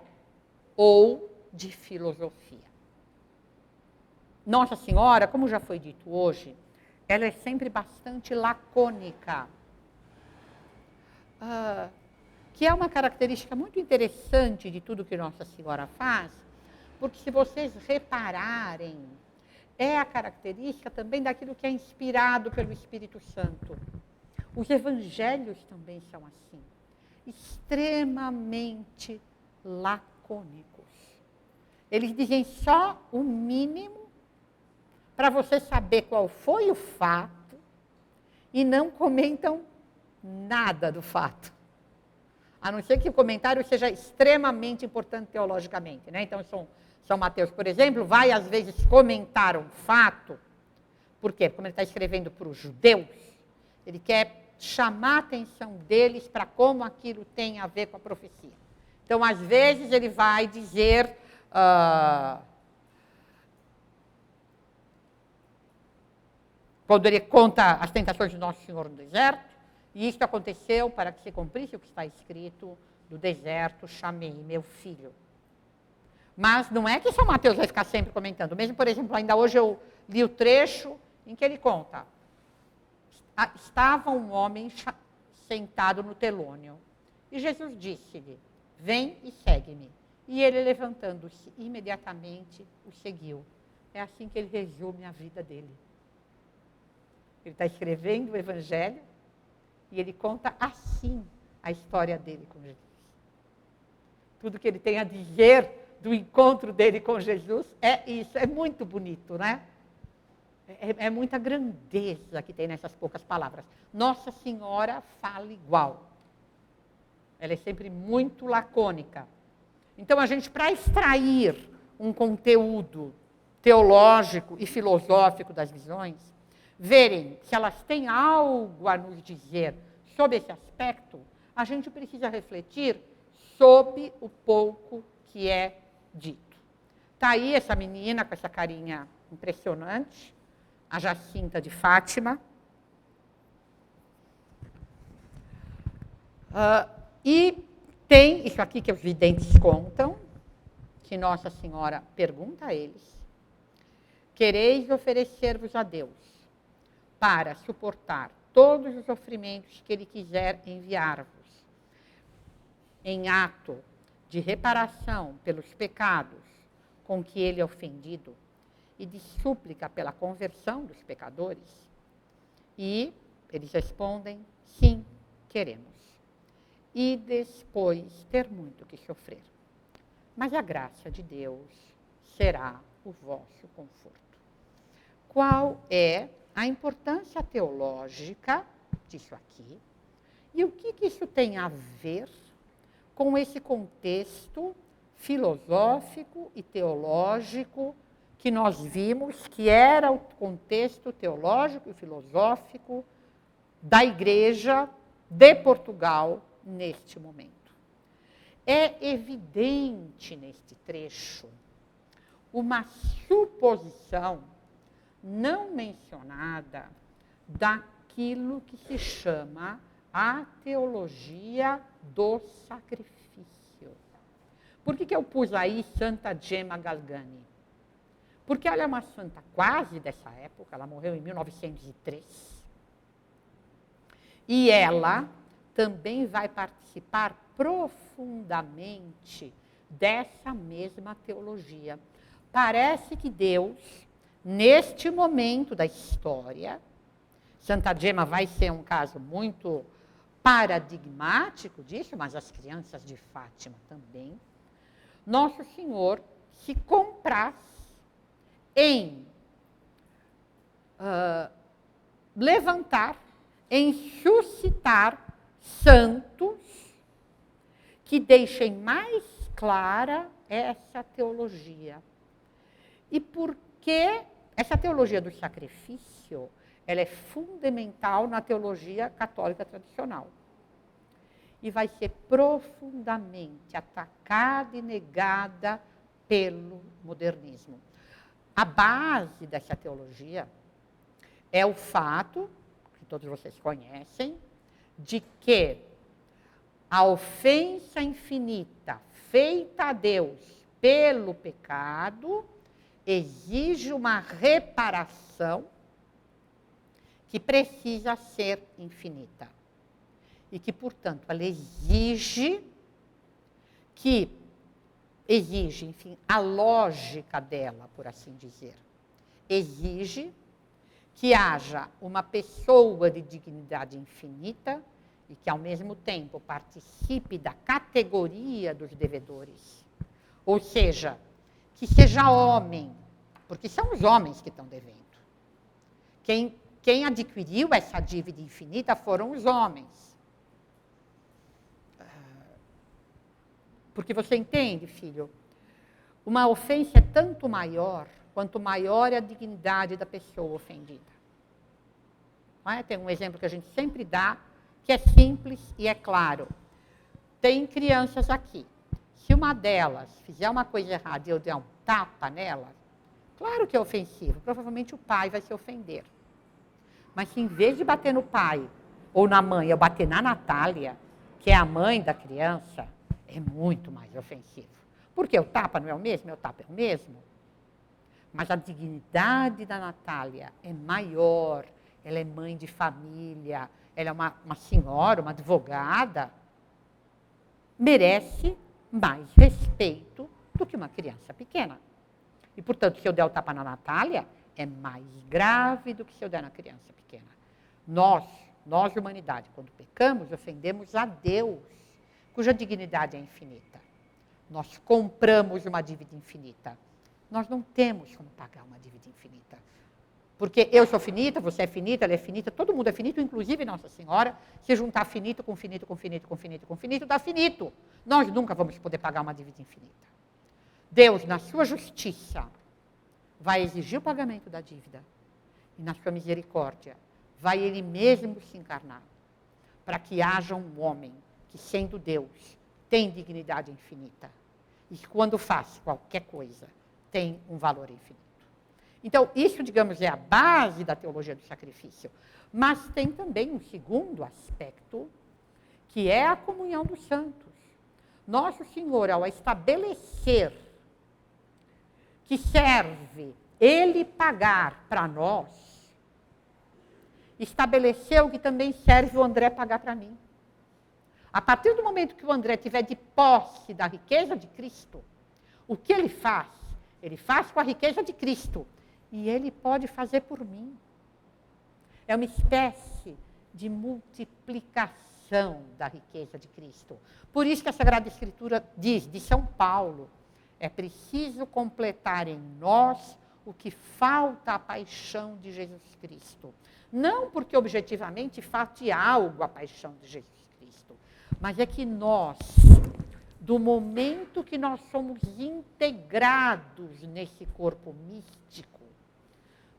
ou de filosofia. Nossa Senhora, como já foi dito hoje, ela é sempre bastante lacônica, que é uma característica muito interessante de tudo que Nossa Senhora faz, porque se vocês repararem, é a característica também daquilo que é inspirado pelo Espírito Santo. Os evangelhos também são assim, extremamente lacônicos. Eles dizem só o mínimo para você saber qual foi o fato e não comentam nada do fato. A não ser que o comentário seja extremamente importante teologicamente, né? Então, São Mateus, por exemplo, vai às vezes comentar um fato. Por quê? Como ele está escrevendo para os judeus, ele quer chamar a atenção deles para como aquilo tem a ver com a profecia. Então, às vezes, ele vai dizer... quando ele conta as tentações de Nosso Senhor no deserto, e isto aconteceu para que se cumprisse o que está escrito: do deserto chamei meu filho. Mas não é que São Mateus vai ficar sempre comentando. Mesmo, por exemplo, ainda hoje eu li o trecho em que ele conta: estava um homem sentado no telônio, e Jesus disse-lhe: vem e segue-me. E ele, levantando-se, imediatamente o seguiu. É assim que ele resume a vida dele. Ele está escrevendo o Evangelho e ele conta assim a história dele com Jesus. Tudo que ele tem a dizer do encontro dele com Jesus é isso. É muito bonito, né? É muita grandeza que tem nessas poucas palavras. Nossa Senhora fala igual. Ela é sempre muito lacônica. Então, a gente, para extrair um conteúdo teológico e filosófico das visões, verem se elas têm algo a nos dizer sobre esse aspecto, a gente precisa refletir sobre o pouco que é dito. Está aí essa menina com essa carinha impressionante, a Jacinta de Fátima. E tem isso aqui que os videntes contam, que Nossa Senhora pergunta a eles: quereis oferecer-vos a Deus para suportar todos os sofrimentos que Ele quiser enviar-vos, em ato de reparação pelos pecados com que Ele é ofendido e de súplica pela conversão dos pecadores? E eles respondem: sim, queremos. E depois ter muito que sofrer. Mas a graça de Deus será o vosso conforto. Qual é a importância teológica disso aqui? E o que isso tem a ver com esse contexto filosófico e teológico que nós vimos, que era o contexto teológico e filosófico da Igreja de Portugal neste momento? É evidente neste trecho uma suposição não mencionada daquilo que se chama a teologia do sacrifício. Por que eu pus aí Santa Gemma Galgani? Porque ela é uma santa quase dessa época, ela morreu em 1903. E ela também vai participar profundamente dessa mesma teologia. Parece que Deus, neste momento da história, Santa Gema vai ser um caso muito paradigmático disso, mas as crianças de Fátima também. Nosso Senhor se compraz em levantar, em suscitar santos que deixem mais clara essa teologia. E por que essa teologia do sacrifício, ela é fundamental na teologia católica tradicional. E vai ser profundamente atacada e negada pelo modernismo. A base dessa teologia é o fato, que todos vocês conhecem, de que a ofensa infinita feita a Deus pelo pecado exige uma reparação que precisa ser infinita. E que, portanto, ela exige, enfim, a lógica dela, por assim dizer, exige que haja uma pessoa de dignidade infinita e que, ao mesmo tempo, participe da categoria dos devedores. Ou seja, que seja homem, porque são os homens que estão devendo. Quem adquiriu essa dívida infinita foram os homens. Porque você entende, filho? Uma ofensa é tanto maior, quanto maior é a dignidade da pessoa ofendida. Não é? Tem um exemplo que a gente sempre dá, que é simples e é claro. Tem crianças aqui. Se uma delas fizer uma coisa errada e eu der um tapa nela, claro que é ofensivo. Provavelmente o pai vai se ofender. Mas se em vez de bater no pai ou na mãe, eu bater na Natália, que é a mãe da criança, é muito mais ofensivo. Porque o tapa não é o mesmo? O tapa é o mesmo. Mas a dignidade da Natália é maior. Ela é mãe de família, ela é uma senhora, uma advogada. Merece mais respeito do que uma criança pequena. E, portanto, se eu der o tapa na Natália, é mais grave do que se eu der na criança pequena. Nós, humanidade, quando pecamos, ofendemos a Deus, cuja dignidade é infinita. Nós compramos uma dívida infinita. Nós não temos como pagar uma dívida infinita. Porque eu sou finita, você é finita, ela é finita, todo mundo é finito, inclusive Nossa Senhora. Se juntar finito com finito, com finito, com finito, com finito, dá finito. Nós nunca vamos poder pagar uma dívida infinita. Deus, na sua justiça, vai exigir o pagamento da dívida. E na sua misericórdia, vai Ele mesmo se encarnar. Para que haja um homem que, sendo Deus, tem dignidade infinita. E que, quando faz qualquer coisa, tem um valor infinito. Então, isso, digamos, é a base da teologia do sacrifício. Mas tem também um segundo aspecto, que é a comunhão dos santos. Nosso Senhor, ao estabelecer que serve Ele pagar para nós, estabeleceu que também serve o André pagar para mim. A partir do momento que o André tiver de posse da riqueza de Cristo, o que ele faz? Ele faz com a riqueza de Cristo. E ele pode fazer por mim. É uma espécie de multiplicação da riqueza de Cristo. Por isso que a Sagrada Escritura diz, de São Paulo, é preciso completar em nós o que falta à paixão de Jesus Cristo. Não porque objetivamente falte algo à paixão de Jesus Cristo, mas é que nós, do momento que nós somos integrados nesse corpo místico,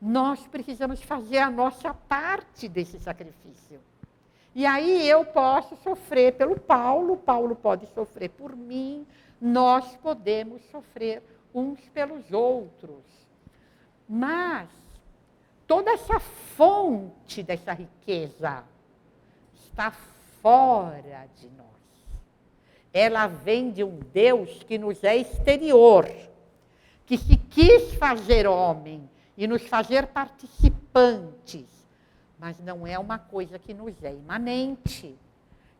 nós precisamos fazer a nossa parte desse sacrifício. E aí eu posso sofrer pelo Paulo pode sofrer por mim, nós podemos sofrer uns pelos outros. Mas toda essa fonte dessa riqueza está fora de nós. Ela vem de um Deus que nos é exterior, que se quis fazer homem e nos fazer participantes, mas não é uma coisa que nos é imanente,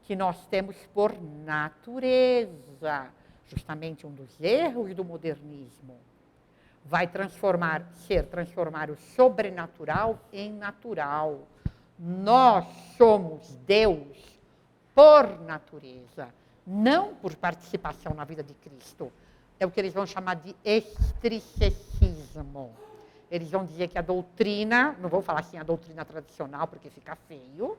que nós temos por natureza. Justamente um dos erros do modernismo vai transformar o sobrenatural em natural. Nós somos Deus por natureza, não por participação na vida de Cristo. É o que eles vão chamar de estricecismo. Eles vão dizer que a doutrina, não vou falar assim a doutrina tradicional porque fica feio,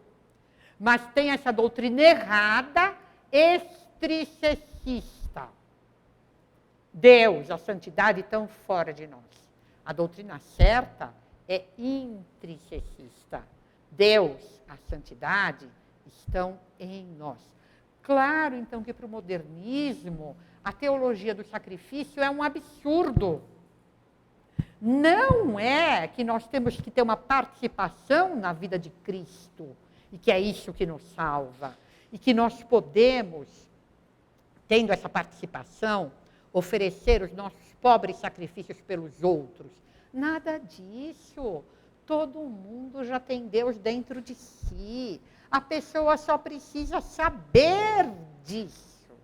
mas tem essa doutrina errada, estricecista. Deus, a santidade estão fora de nós. A doutrina certa é intricecista. Deus, a santidade, estão em nós. Claro, então, que para o modernismo, a teologia do sacrifício é um absurdo. Não é que nós temos que ter uma participação na vida de Cristo, e que é isso que nos salva, e que nós podemos, tendo essa participação, oferecer os nossos pobres sacrifícios pelos outros. Nada disso. Todo mundo já tem Deus dentro de si. A pessoa só precisa saber disso.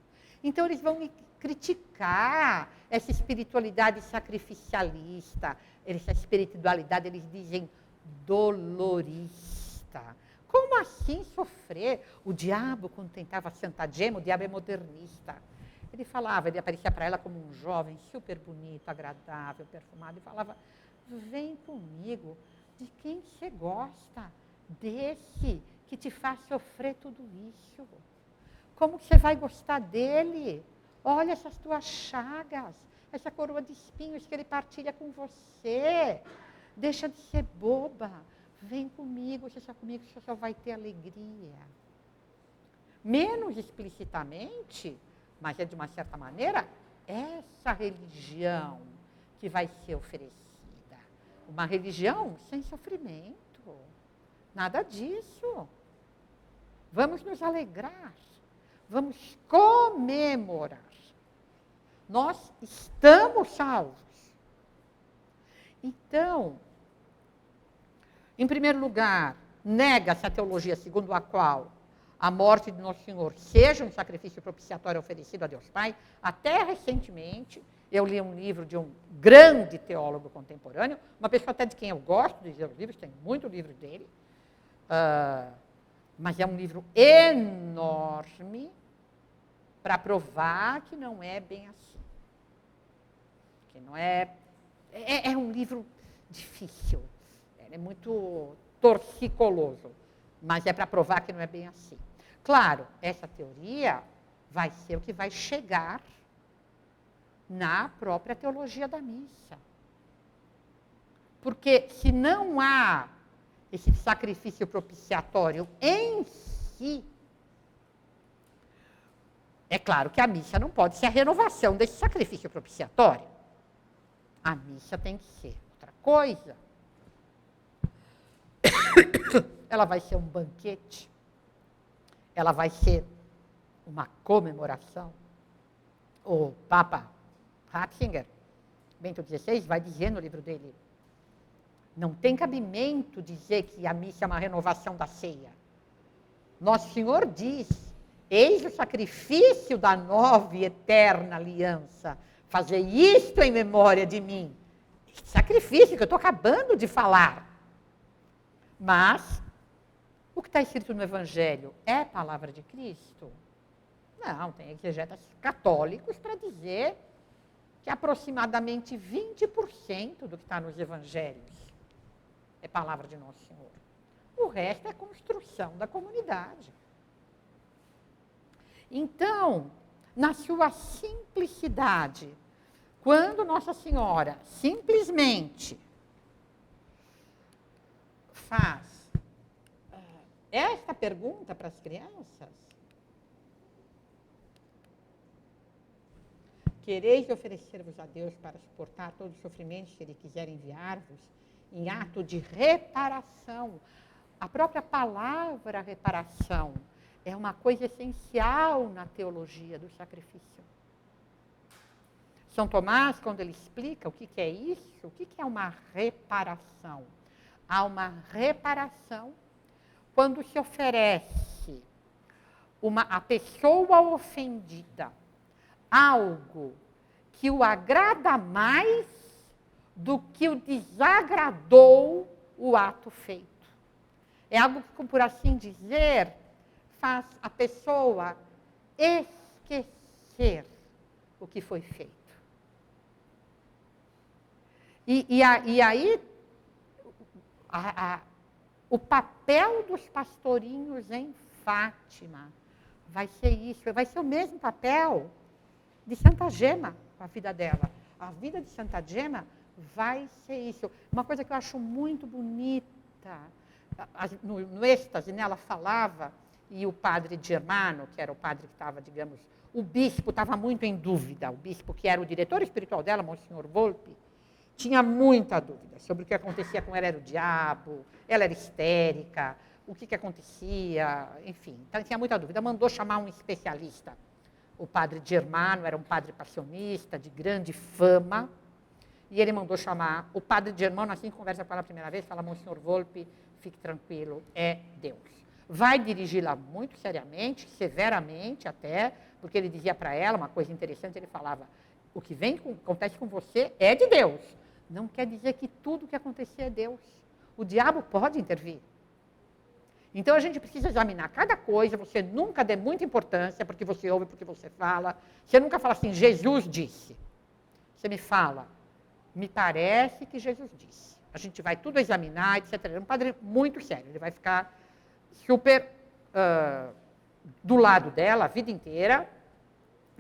Então, eles vão me criticar essa espiritualidade sacrificialista, essa espiritualidade, eles dizem, dolorista. Como assim sofrer? O diabo, quando tentava Santa Gema, o diabo é modernista. Ele falava, ele aparecia para ela como um jovem super bonito, agradável, perfumado, e falava, vem comigo, de quem você gosta? Desse que te faz sofrer tudo isso. Como que você vai gostar dele? Olha essas tuas chagas, essa coroa de espinhos que ele partilha com você. Deixa de ser boba. Vem comigo, você só vai ter alegria. Menos explicitamente, mas é de uma certa maneira, essa religião que vai ser oferecida. Uma religião sem sofrimento. Nada disso. Vamos nos alegrar. Vamos comemorar. Nós estamos salvos. Então, em primeiro lugar, nega-se a teologia segundo a qual a morte de Nosso Senhor seja um sacrifício propiciatório oferecido a Deus Pai. Até recentemente, eu li um livro de um grande teólogo contemporâneo, uma pessoa até de quem eu gosto de ler os livros, tem muito livro dele, mas é um livro enorme para provar que não é bem assim. Que não é... É um livro difícil, é muito torcicoloso, mas é para provar que não é bem assim. Claro, essa teoria vai ser o que vai chegar na própria teologia da missa. Porque se não há esse sacrifício propiciatório em si, é claro que a missa não pode ser a renovação desse sacrifício propiciatório. A missa tem que ser outra coisa. Ela vai ser um banquete. Ela vai ser uma comemoração. O Papa Ratzinger, Bento XVI, vai dizer no livro dele, não tem cabimento dizer que a missa é uma renovação da ceia. Nosso Senhor diz, eis o sacrifício da nova e eterna aliança. Fazer isto em memória de mim. Este sacrifício que eu estou acabando de falar. Mas, o que está escrito no Evangelho é palavra de Cristo? Não, tem exegetas católicos para dizer que aproximadamente 20% do que está nos Evangelhos é palavra de Nosso Senhor. O resto é construção da comunidade. Então, na sua simplicidade, quando Nossa Senhora simplesmente faz esta pergunta para as crianças, quereis oferecer-vos a Deus para suportar todos os sofrimentos que Ele quiser enviar-vos, em ato de reparação. A própria palavra reparação é uma coisa essencial na teologia do sacrifício. São Tomás, quando ele explica o que é isso, o que é uma reparação? Há uma reparação quando se oferece a pessoa ofendida algo que o agrada mais do que o desagradou o ato feito. É algo que, por assim dizer, faz a pessoa esquecer o que foi feito. E aí, o papel dos pastorinhos em Fátima vai ser isso, vai ser o mesmo papel de Santa Gema, a vida dela. A vida de Santa Gema vai ser isso. Uma coisa que eu acho muito bonita, no êxtase, né, ela falava, e o padre Germano, que era o padre que estava, digamos, o bispo estava muito em dúvida, o bispo que era o diretor espiritual dela, Monsenhor Volpe, tinha muita dúvida sobre o que acontecia com ela, era o diabo, ela era histérica, o que acontecia, enfim, então tinha muita dúvida. Mandou chamar um especialista. O padre Germano era um padre passionista, de grande fama, e ele mandou chamar o padre Germano, assim que conversa com ela a primeira vez, fala: Monsenhor Volpe, fique tranquilo, é Deus. Vai dirigi-la muito seriamente, severamente até, porque ele dizia para ela uma coisa interessante, ele falava: o que acontece com você é de Deus. Não quer dizer que tudo que acontecer é Deus. O diabo pode intervir. Então a gente precisa examinar cada coisa, você nunca dê muita importância porque você ouve, porque você fala. Você nunca fala assim: Jesus disse. Você me fala: me parece que Jesus disse. A gente vai tudo examinar, etc. É um padre muito sério, ele vai ficar super do lado dela a vida inteira,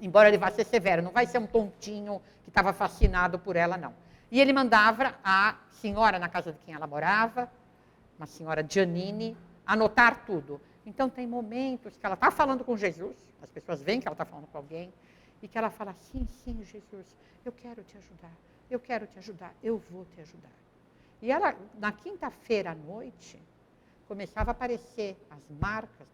embora ele vá ser severo, não vai ser um tontinho que estava fascinado por ela, não. E ele mandava a senhora na casa de quem ela morava, uma senhora Giannini, anotar tudo. Então tem momentos que ela está falando com Jesus, as pessoas veem que ela está falando com alguém, e que ela fala: sim, sim, Jesus, eu quero te ajudar, eu quero te ajudar, eu vou te ajudar. E ela, na quinta-feira à noite, começava a aparecer as marcas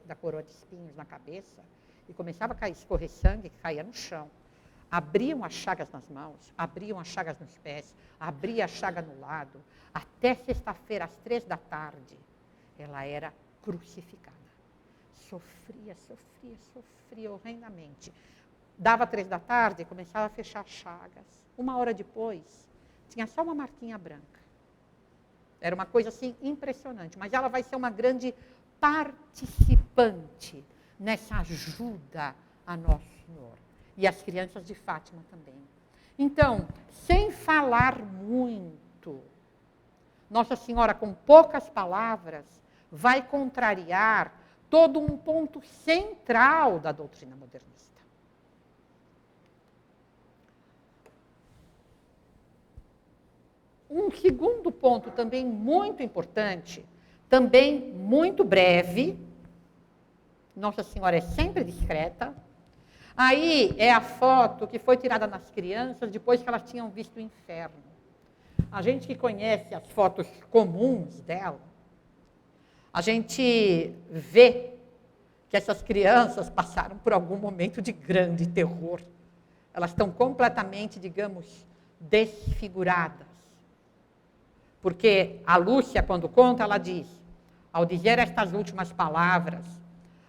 da coroa de espinhos na cabeça, e começava a escorrer sangue que caía no chão. Abriam as chagas nas mãos, abriam as chagas nos pés, abria a chaga no lado. Até sexta-feira, às 15h, ela era crucificada. Sofria, sofria, sofria horrendamente. Dava 15h, começava a fechar chagas. 1 hora depois, tinha só uma marquinha branca. Era uma coisa assim impressionante. Mas ela vai ser uma grande participante nessa ajuda a Nosso Senhor. E as crianças de Fátima também. Então, sem falar muito, Nossa Senhora, com poucas palavras, vai contrariar todo um ponto central da doutrina modernista. Um segundo ponto também muito importante, também muito breve, Nossa Senhora é sempre discreta. Aí é a foto que foi tirada nas crianças depois que elas tinham visto o inferno. A gente que conhece as fotos comuns dela, a gente vê que essas crianças passaram por algum momento de grande terror. Elas estão completamente, digamos, desfiguradas. Porque a Lúcia, quando conta, ela diz: ao dizer estas últimas palavras,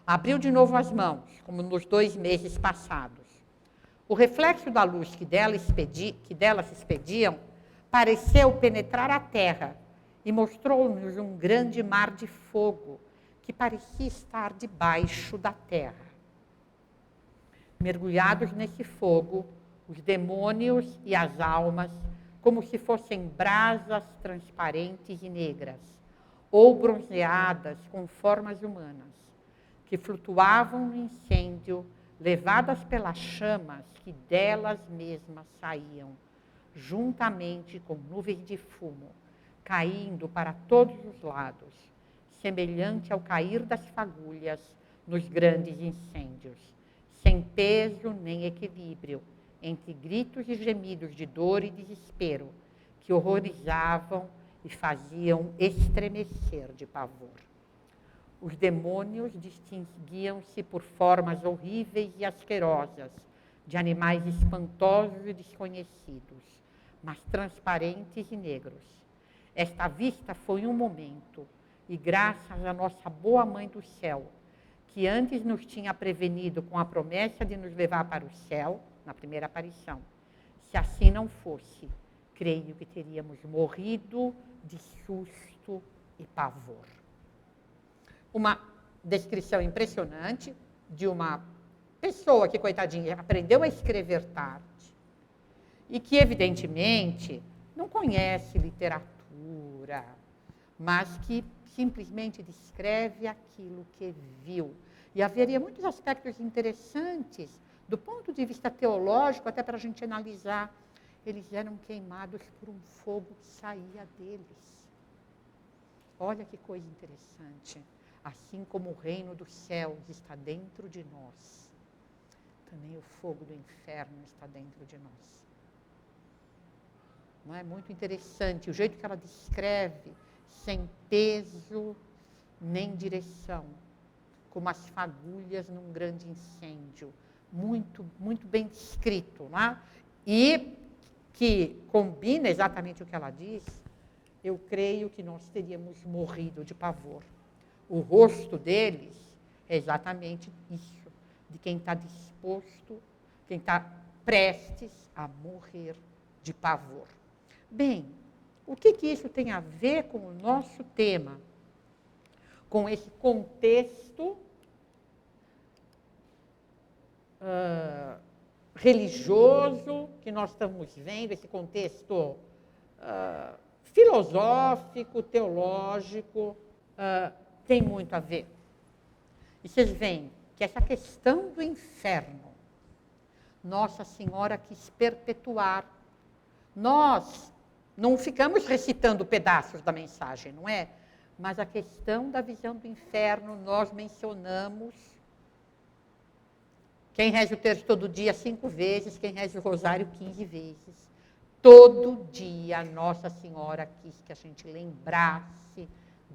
abriu de novo as mãos, como nos 2 meses passados. O reflexo da luz que dela se expediam pareceu penetrar a terra e mostrou-nos um grande mar de fogo que parecia estar debaixo da terra. Mergulhados nesse fogo, os demônios e as almas, como se fossem brasas transparentes e negras, ou bronzeadas com formas humanas, que flutuavam no incêndio, levadas pelas chamas que delas mesmas saíam, juntamente com nuvens de fumo, caindo para todos os lados, semelhante ao cair das fagulhas nos grandes incêndios, sem peso nem equilíbrio, entre gritos e gemidos de dor e desespero, que horrorizavam e faziam estremecer de pavor. Os demônios distinguiam-se por formas horríveis e asquerosas, de animais espantosos e desconhecidos, mas transparentes e negros. Esta vista foi um momento, e graças à nossa boa Mãe do Céu, que antes nos tinha prevenido com a promessa de nos levar para o céu, na primeira aparição. Se assim não fosse, creio que teríamos morrido de susto e pavor. Uma descrição impressionante de uma pessoa que, coitadinha, aprendeu a escrever tarde e que, evidentemente, não conhece literatura, mas que simplesmente descreve aquilo que viu. E haveria muitos aspectos interessantes, do ponto de vista teológico, até para a gente analisar. Eles eram queimados por um fogo que saía deles. Olha que coisa interessante. Assim como o reino dos céus está dentro de nós, também o fogo do inferno está dentro de nós. Não é muito interessante o jeito que ela descreve, sem peso nem direção, como as fagulhas num grande incêndio. Muito, muito bem descrito, não é? E que combina exatamente o que ela diz. Eu creio que nós teríamos morrido de pavor. O rosto deles é exatamente isso, de quem está disposto, quem está prestes a morrer de pavor. Bem, o que isso tem a ver com o nosso tema? Com esse contexto religioso que nós estamos vendo, esse contexto filosófico, teológico, tem muito a ver. E vocês veem que essa questão do inferno, Nossa Senhora quis perpetuar. Nós não ficamos recitando pedaços da mensagem, não é? Mas a questão da visão do inferno, nós mencionamos. Quem reza o terço todo dia 5 vezes, quem reza o rosário 15 vezes. Todo dia Nossa Senhora quis que a gente lembrasse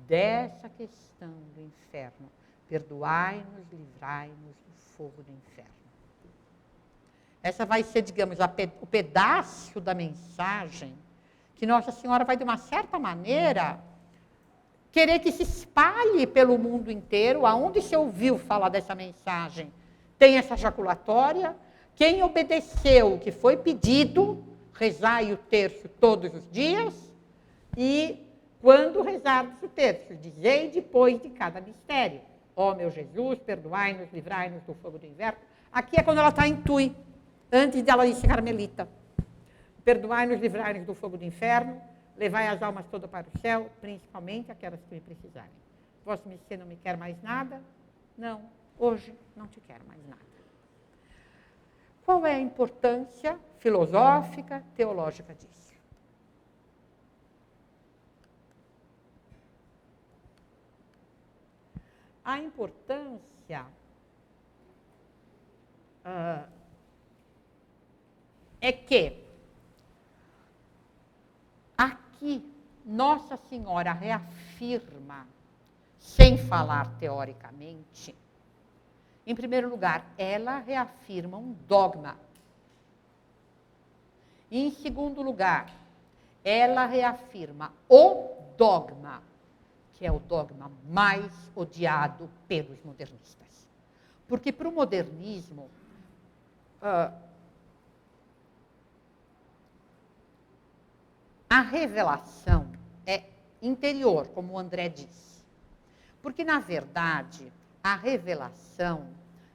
dessa questão do inferno. Perdoai-nos, livrai-nos do fogo do inferno. Essa vai ser, digamos, o pedaço da mensagem que Nossa Senhora vai, de uma certa maneira, querer que se espalhe pelo mundo inteiro. Aonde se ouviu falar dessa mensagem, tem essa jaculatória. Quem obedeceu o que foi pedido, rezai o terço todos os dias, e quando rezardes o terço, dizei depois de cada mistério: ó meu Jesus, perdoai-nos, livrai-nos do fogo do inferno. Aqui é quando ela está em Tui, antes dela ir ser carmelita. Perdoai-nos, livrai-nos do fogo do inferno, levai as almas todas para o céu, principalmente aquelas que me precisarem. Vossa Missê não me quer mais nada? Não, hoje não te quero mais nada. Qual é a importância filosófica, teológica disso? A importância é que aqui Nossa Senhora reafirma, sem falar teoricamente, em primeiro lugar, ela reafirma um dogma. E, em segundo lugar, ela reafirma o dogma, que é o dogma mais odiado pelos modernistas. Porque para o modernismo, a revelação é interior, como o André diz. Porque, na verdade, a revelação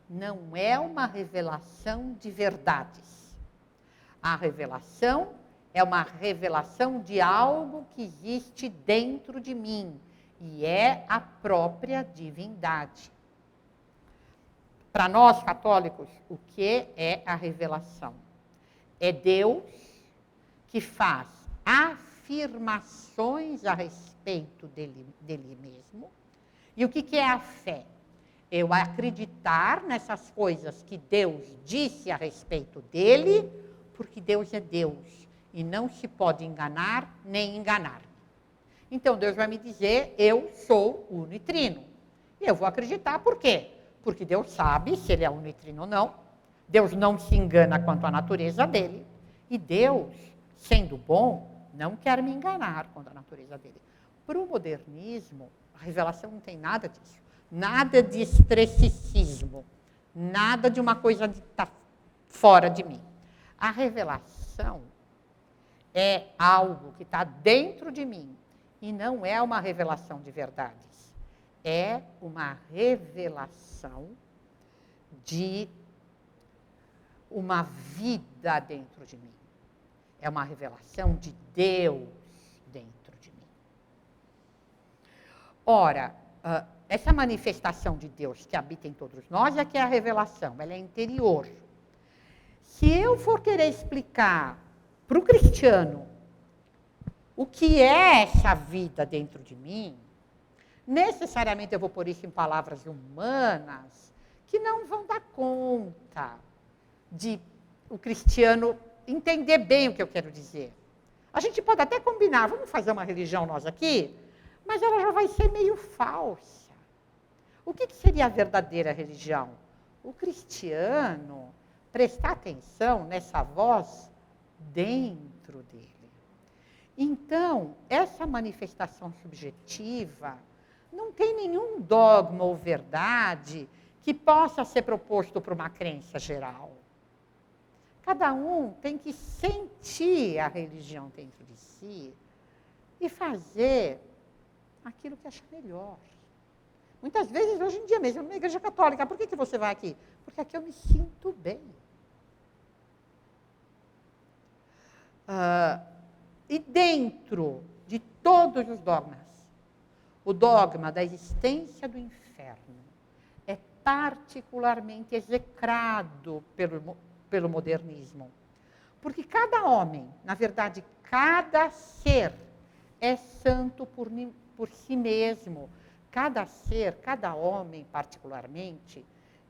não é uma revelação de verdades. A revelação é uma revelação de algo que existe dentro de mim, e é a própria divindade. Para nós, católicos, o que é a revelação? É Deus que faz afirmações a respeito dele mesmo. E o que é a fé? Eu acreditar nessas coisas que Deus disse a respeito dele, porque Deus é Deus e não se pode enganar nem enganar. Então Deus vai me dizer: eu sou uno e trino. E eu vou acreditar por quê? Porque Deus sabe se ele é uno e trino ou não. Deus não se engana quanto à natureza dele. E Deus, sendo bom, não quer me enganar quanto à natureza dele. Para o modernismo, A revelação não tem nada disso. Nada de estressicismo. Nada de uma coisa que está fora de mim. A revelação é algo que está dentro de mim. E não é uma revelação de verdades. É uma revelação de uma vida dentro de mim. É uma revelação de Deus dentro de mim. Ora, essa manifestação de Deus que habita em todos nós é que é a revelação, ela é interior. Se eu for querer explicar para o cristiano o que é essa vida dentro de mim, necessariamente eu vou pôr isso em palavras humanas que não vão dar conta de o cristiano entender bem o que eu quero dizer. A gente pode até combinar, vamos fazer uma religião nós aqui, mas ela já vai ser meio falsa. O que seria a verdadeira religião? O cristiano prestar atenção nessa voz dentro dele. Então, essa manifestação subjetiva não tem nenhum dogma ou verdade que possa ser proposto por uma crença geral. Cada um tem que sentir a religião dentro de si e fazer aquilo que acha melhor. Muitas vezes, hoje em dia mesmo, na igreja católica, por que você vai aqui? Porque aqui eu me sinto bem. E dentro de todos os dogmas, o dogma da existência do inferno é particularmente execrado pelo modernismo. Porque cada homem, na verdade, cada ser é santo por si mesmo. Cada ser, cada homem particularmente,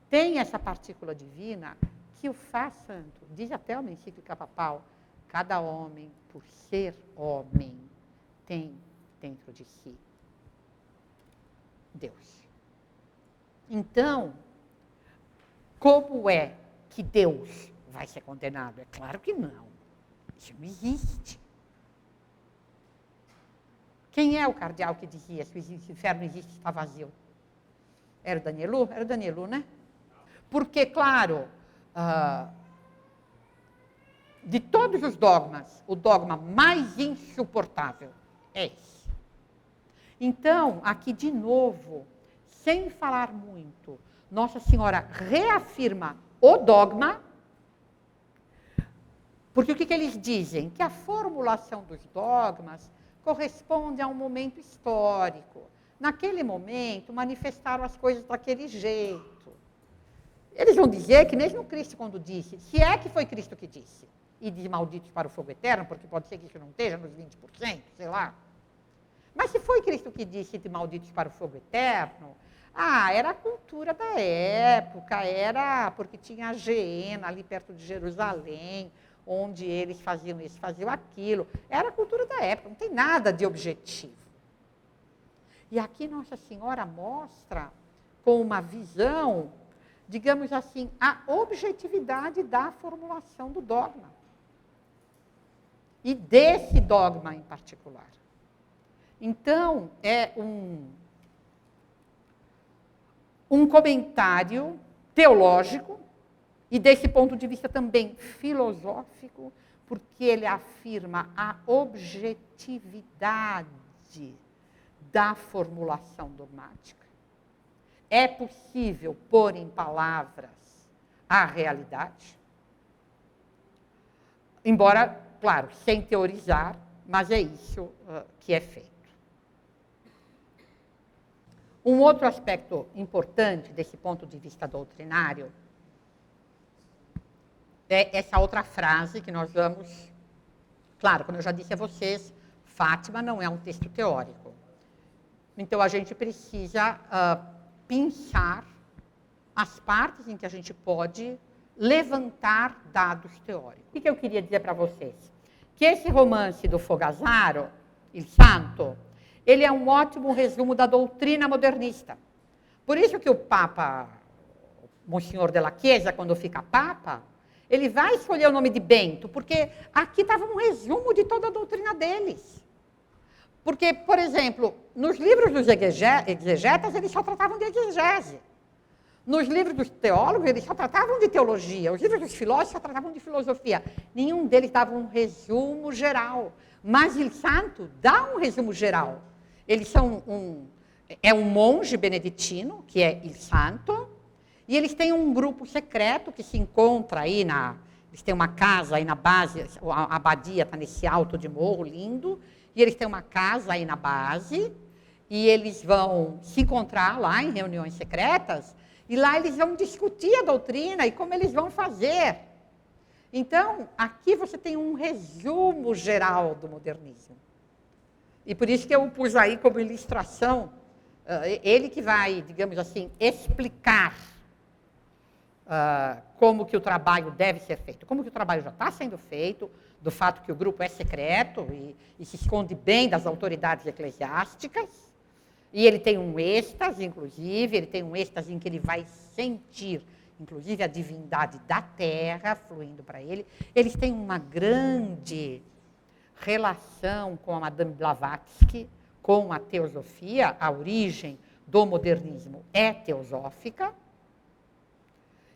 tem essa partícula divina que o faz santo. Diz até uma encíclica papal, cada homem, por ser homem, tem dentro de si Deus. Então, como é que Deus vai ser condenado? É claro que não. Isso não existe. Quem é o cardeal que dizia se o inferno existe, está vazio? Era o Danielu? Era o Danielu, né? Porque, claro, de todos os dogmas, o dogma mais insuportável é esse. Então, aqui de novo, sem falar muito, Nossa Senhora reafirma o dogma, porque o que eles dizem? Que a formulação dos dogmas corresponde a um momento histórico. Naquele momento, manifestaram as coisas daquele jeito. Eles vão dizer que mesmo Cristo, quando disse, se é que foi Cristo que disse, e de malditos para o fogo eterno, porque pode ser que isso não esteja nos 20%, sei lá. Mas se foi Cristo que disse de malditos para o fogo eterno, era a cultura da época, era porque tinha a Geena ali perto de Jerusalém, onde eles faziam isso, faziam aquilo. Era a cultura da época, não tem nada de objetivo. E aqui Nossa Senhora mostra, com uma visão, digamos assim, a objetividade da formulação do dogma. E desse dogma em particular. Então, é um comentário teológico, e desse ponto de vista também filosófico, porque ele afirma a objetividade da formulação dogmática. É possível pôr em palavras a realidade, embora, claro, sem teorizar, mas é isso que é feito. Um outro aspecto importante desse ponto de vista doutrinário é essa outra frase que nós vamos... Claro, como eu já disse a vocês, Fátima não é um texto teórico. Então, a gente precisa pensar as partes em que a gente pode levantar dados teóricos. O que eu queria dizer para vocês? Que esse romance do Fogazzaro, Il Santo, ele é um ótimo resumo da doutrina modernista. Por isso que o Papa, Monsenhor della Chiesa, quando fica Papa, ele vai escolher o nome de Bento, porque aqui estava um resumo de toda a doutrina deles. Porque, por exemplo, nos livros dos exegetas, eles só tratavam de exegese. Nos livros dos teólogos, eles só tratavam de teologia. Os livros dos filósofos só tratavam de filosofia. Nenhum deles dava um resumo geral. Mas Il Santo dá um resumo geral. Eles são um monge beneditino, que é Il Santo, e eles têm um grupo secreto que se encontra aí eles têm uma casa aí na base, a abadia está nesse alto de morro lindo, e eles têm uma casa aí na base, e eles vão se encontrar lá em reuniões secretas, e lá eles vão discutir a doutrina e como eles vão fazer. Então, aqui você tem um resumo geral do modernismo. E por isso que eu pus aí como ilustração, ele que vai, digamos assim, explicar como que o trabalho deve ser feito, como que o trabalho já está sendo feito, do fato que o grupo é secreto e se esconde bem das autoridades eclesiásticas. E ele tem um êxtase, inclusive, ele tem um êxtase em que ele vai sentir, inclusive, a divindade da terra fluindo para ele. Eles têm uma grande relação com a Madame Blavatsky, com a teosofia. A origem do modernismo é teosófica.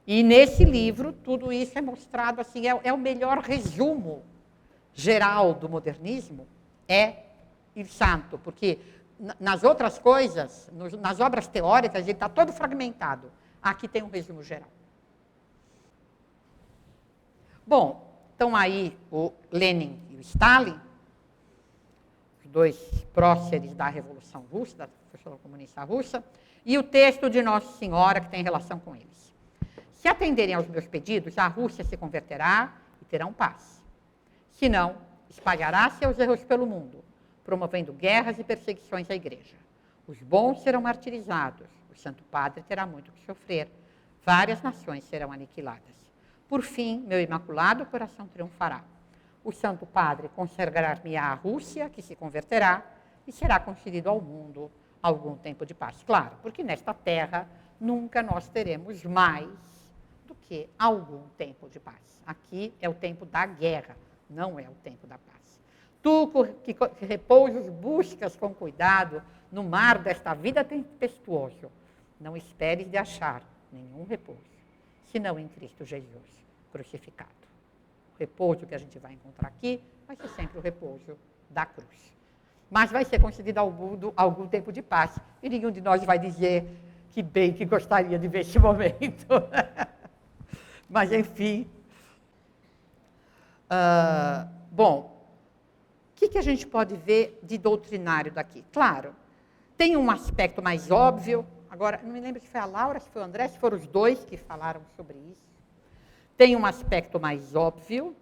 E nesse livro, tudo isso é mostrado assim, é o melhor resumo geral do modernismo, é Il Santo, porque nas outras coisas, nas obras teóricas, ele está todo fragmentado. Aqui tem um resumo geral. Bom, estão aí o Lenin e o Stalin, os dois próceres da Revolução Russa, da Revolução Comunista Russa, e o texto de Nossa Senhora, que tem relação com eles. Se atenderem aos meus pedidos, a Rússia se converterá e terão paz. Se não, espalhará seus erros pelo mundo, promovendo guerras e perseguições à igreja. Os bons serão martirizados, o Santo Padre terá muito que sofrer, várias nações serão aniquiladas. Por fim, meu imaculado coração triunfará. O Santo Padre consagrar-me-á à Rússia, que se converterá, e será concedido ao mundo algum tempo de paz. Claro, porque nesta terra nunca nós teremos mais do que algum tempo de paz. Aqui é o tempo da guerra, não é o tempo da paz. Tu que repousas buscas com cuidado no mar desta vida tempestuosa, não esperes de achar nenhum repouso, senão em Cristo Jesus crucificado. O repouso que a gente vai encontrar aqui vai ser sempre o repouso da cruz. Mas vai ser concedido ao mundo algum tempo de paz, e nenhum de nós vai dizer que bem que gostaria de ver esse momento. Mas, enfim. Bom, o que a gente pode ver de doutrinário daqui? Claro, tem um aspecto mais óbvio. Agora, não me lembro se foi a Laura, se foi o André, se foram os dois que falaram sobre isso. Tem um aspecto mais óbvio.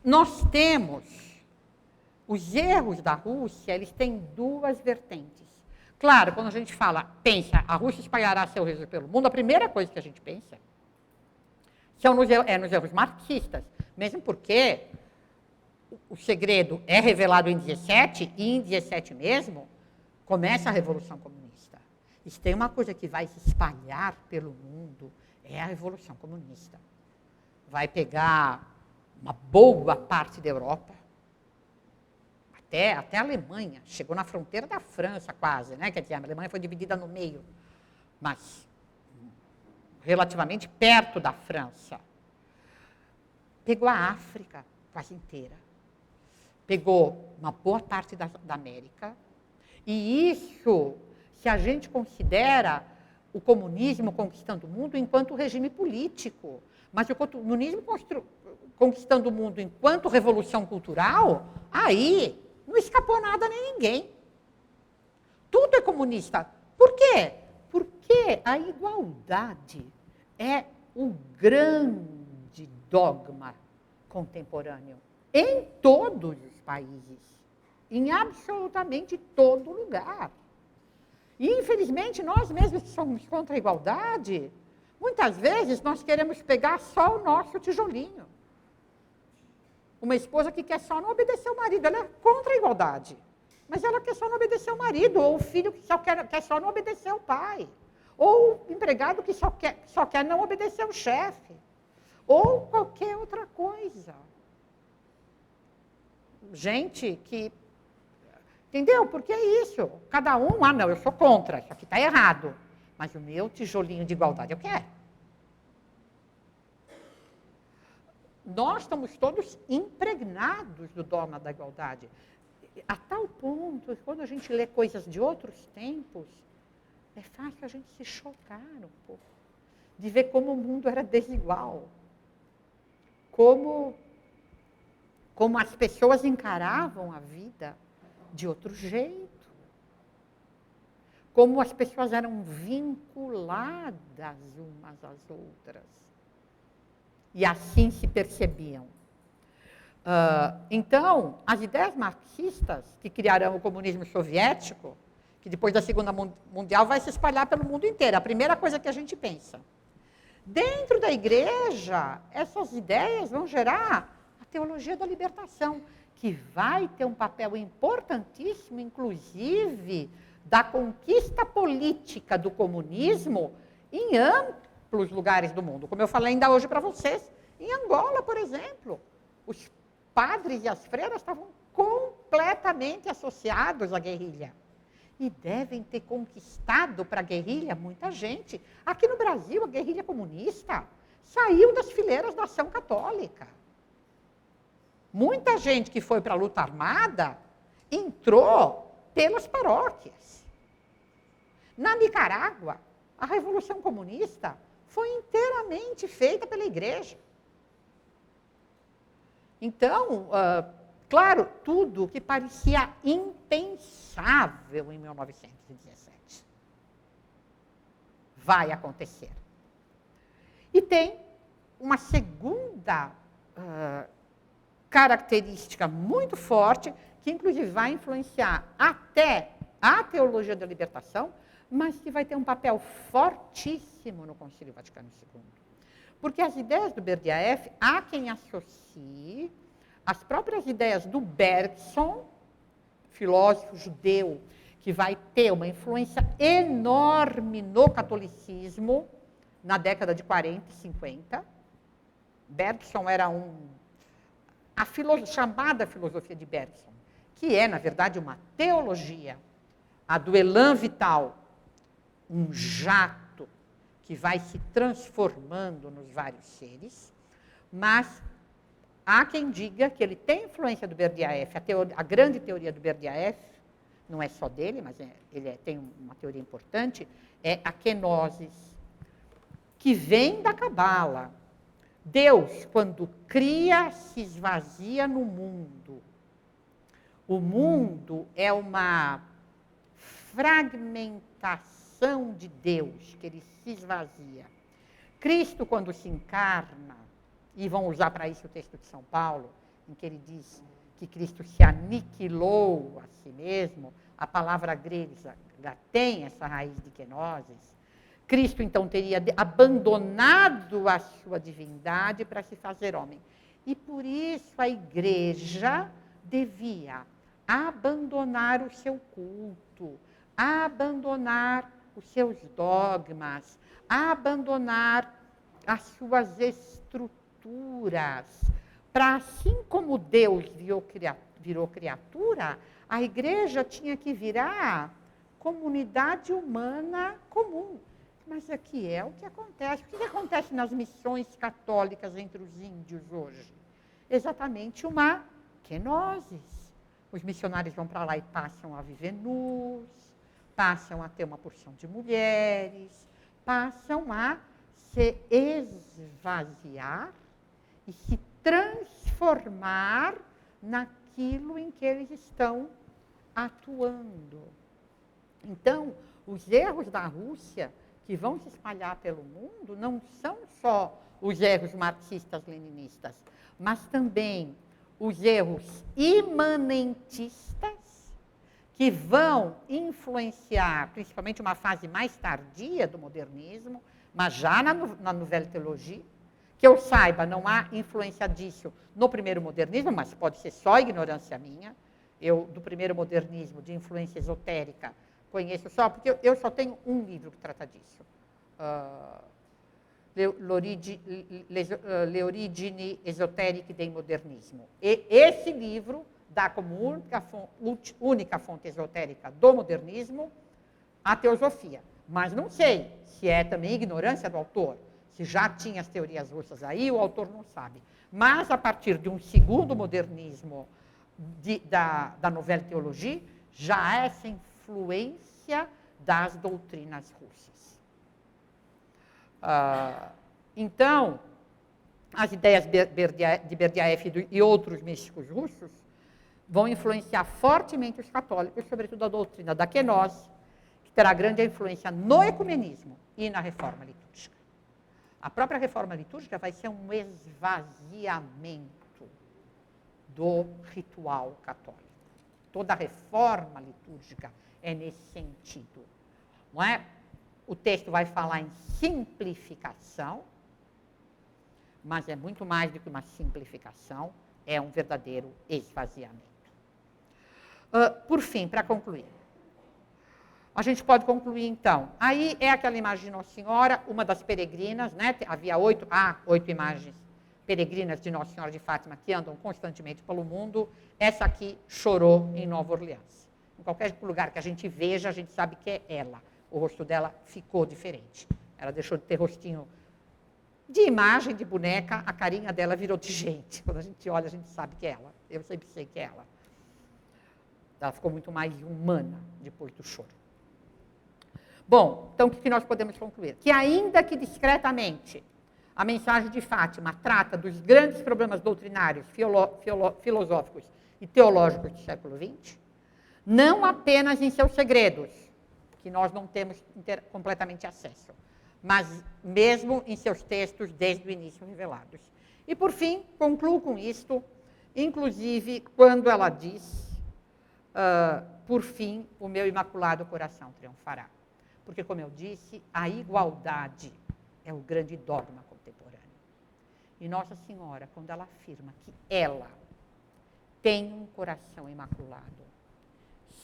Nós temos os erros da Rússia, eles têm duas vertentes. Claro, quando a gente pensa, a Rússia espalhará seu erro pelo mundo, a primeira coisa que a gente pensa é nos erros marxistas, mesmo porque o segredo é revelado em 17, e em 17 mesmo começa a Revolução Comunista. E se tem uma coisa que vai se espalhar pelo mundo, é a Revolução Comunista. Vai pegar uma boa parte da Europa, até a Alemanha, chegou na fronteira da França quase, né? Quer dizer, a Alemanha foi dividida no meio, mas relativamente perto da França. Pegou a África quase inteira. Pegou uma boa parte da América. E isso, se a gente considera o comunismo conquistando o mundo enquanto regime político, mas o comunismo conquistando o mundo enquanto revolução cultural, aí não escapou nada nem ninguém. Tudo é comunista. Por quê? Porque a igualdade é o grande dogma contemporâneo em todos os países, em absolutamente todo lugar. E, infelizmente, nós mesmos que somos contra a igualdade, muitas vezes nós queremos pegar só o nosso tijolinho. Uma esposa que quer só não obedecer ao marido, ela é contra a igualdade. Mas ela quer só não obedecer ao marido, ou o filho que quer só não obedecer ao pai. Ou o empregado que só quer não obedecer ao chefe. Ou qualquer outra coisa. Gente que Entendeu? Porque é isso. Cada um, não, eu sou contra, isso aqui está errado. Mas o meu tijolinho de igualdade eu quero. Nós estamos todos impregnados do dogma da igualdade. A tal ponto, quando a gente lê coisas de outros tempos, é fácil a gente se chocar um pouco. De ver como o mundo era desigual. Como as pessoas encaravam a vida de outro jeito. Como as pessoas eram vinculadas umas às outras. E assim se percebiam. Então, as ideias marxistas que criaram o comunismo soviético, que depois da Segunda Mundial vai se espalhar pelo mundo inteiro, a primeira coisa que a gente pensa. Dentro da igreja, essas ideias vão gerar a teologia da libertação, que vai ter um papel importantíssimo, inclusive, da conquista política do comunismo em amplos lugares do mundo. Como eu falei ainda hoje para vocês, em Angola, por exemplo, os padres e as freiras estavam completamente associados à guerrilha. E devem ter conquistado para a guerrilha muita gente. Aqui no Brasil, a guerrilha comunista saiu das fileiras da ação católica. Muita gente que foi para a luta armada entrou pelas paróquias. Na Nicarágua, a Revolução Comunista foi inteiramente feita pela igreja. Então, claro, tudo que parecia impensável em 1917 vai acontecer. E tem uma segunda característica muito forte, que inclusive vai influenciar até a teologia da libertação, mas que vai ter um papel fortíssimo no Concílio Vaticano II. Porque as ideias do Berdyaev, há quem associe as próprias ideias do Bergson, filósofo judeu, que vai ter uma influência enorme no catolicismo na década de 40 e 50. Bergson era a chamada filosofia de Bergson, que é, na verdade, uma teologia, a do Elan Vital, um jato que vai se transformando nos vários seres, mas há quem diga que ele tem influência do Berdyaev, a grande teoria do Berdyaev, não é só dele, mas ele tem uma teoria importante, é a kenosis, que vem da Cabala. Deus, quando cria, se esvazia no mundo. O mundo é uma fragmentação de Deus, que ele se esvazia. Cristo, quando se encarna, e vão usar para isso o texto de São Paulo, em que ele diz que Cristo se aniquilou a si mesmo, a palavra grega tem essa raiz de kenosis. Cristo, então, teria abandonado a sua divindade para se fazer homem. E por isso a igreja devia abandonar o seu culto, abandonar os seus dogmas, abandonar as suas estruturas, para, assim como Deus virou criatura, a igreja tinha que virar comunidade humana comum. Mas aqui é o que acontece. O que acontece nas missões católicas entre os índios hoje? Exatamente uma kenosis. Os missionários vão para lá e passam a viver nus, passam a ter uma porção de mulheres, passam a se esvaziar e se transformar naquilo em que eles estão atuando. Então, os erros da Rússia que vão se espalhar pelo mundo não são só os erros marxistas-leninistas, mas também os erros imanentistas que vão influenciar, principalmente uma fase mais tardia do modernismo, mas já na Nouvelle Théologie, que eu saiba, não há influência disso no primeiro modernismo, mas pode ser só ignorância minha. Eu, do primeiro modernismo, de influência esotérica, conheço só, porque eu só tenho um livro que trata disso. Le origini esotériche del modernismo. E esse livro dá como única fonte esotérica do modernismo a teosofia. Mas não sei se é também ignorância do autor, se já tinha as teorias russas aí, o autor não sabe. Mas, a partir de um segundo modernismo da Nouvelle Théologie, já há essa influência das doutrinas russas. Então, as ideias de Berdyaev e outros místicos russos vão influenciar fortemente os católicos, sobretudo a doutrina da kenosis, que terá grande influência no ecumenismo e na reforma litúrgica. A própria reforma litúrgica vai ser um esvaziamento do ritual católico. Toda a reforma litúrgica é nesse sentido. Não é? O texto vai falar em simplificação, mas é muito mais do que uma simplificação, é um verdadeiro esvaziamento. Por fim, para concluir, a gente pode concluir, então, aí é aquela imagem de Nossa Senhora, uma das peregrinas, né? Havia 8 imagens peregrinas de Nossa Senhora de Fátima que andam constantemente pelo mundo. Essa aqui chorou em Nova Orleans. Em qualquer lugar que a gente veja, a gente sabe que é ela. O rosto dela ficou diferente. Ela deixou de ter rostinho de imagem, de boneca, a carinha dela virou de gente. Quando a gente olha, a gente sabe que é ela. Eu sempre sei que é ela. Ela ficou muito mais humana depois do choro. Bom, então o que nós podemos concluir? Que ainda que discretamente a mensagem de Fátima trata dos grandes problemas doutrinários, filosóficos e teológicos do século XX, não apenas em seus segredos, que nós não temos completamente acesso, mas mesmo em seus textos desde o início revelados. E, por fim, concluo com isto, inclusive quando ela diz, por fim, o meu imaculado coração triunfará. Porque, como eu disse, a igualdade é o grande dogma contemporâneo. E Nossa Senhora, quando ela afirma que ela tem um coração imaculado,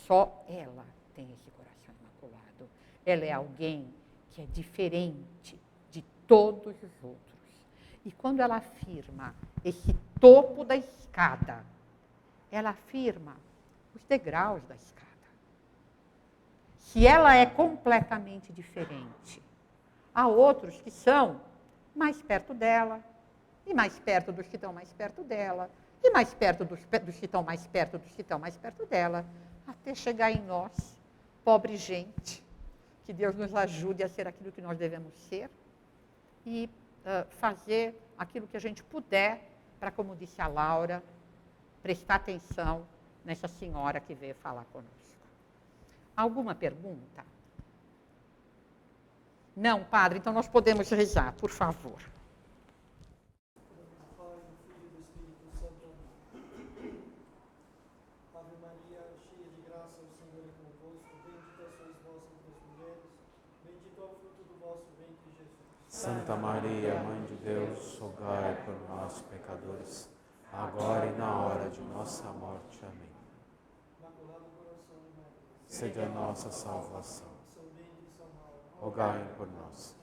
só ela tem esse coração imaculado. Ela é alguém que é diferente de todos os outros. E quando ela afirma esse topo da escada, ela afirma os degraus da escada. Se ela é completamente diferente, há outros que são mais perto dela, e mais perto dos que estão mais perto dela, e mais perto dos que estão mais perto dos que estão mais perto dela, até chegar em nós, pobre gente. Que Deus nos ajude a ser aquilo que nós devemos ser e fazer aquilo que a gente puder para, como disse a Laura, prestar atenção nessa senhora que veio falar conosco. Alguma pergunta? Não, padre, então nós podemos rezar, por favor. Santa Maria, Mãe de Deus, rogai por nós, pecadores, agora e na hora de nossa morte. Amém. Seja a nossa salvação. Rogai por nós.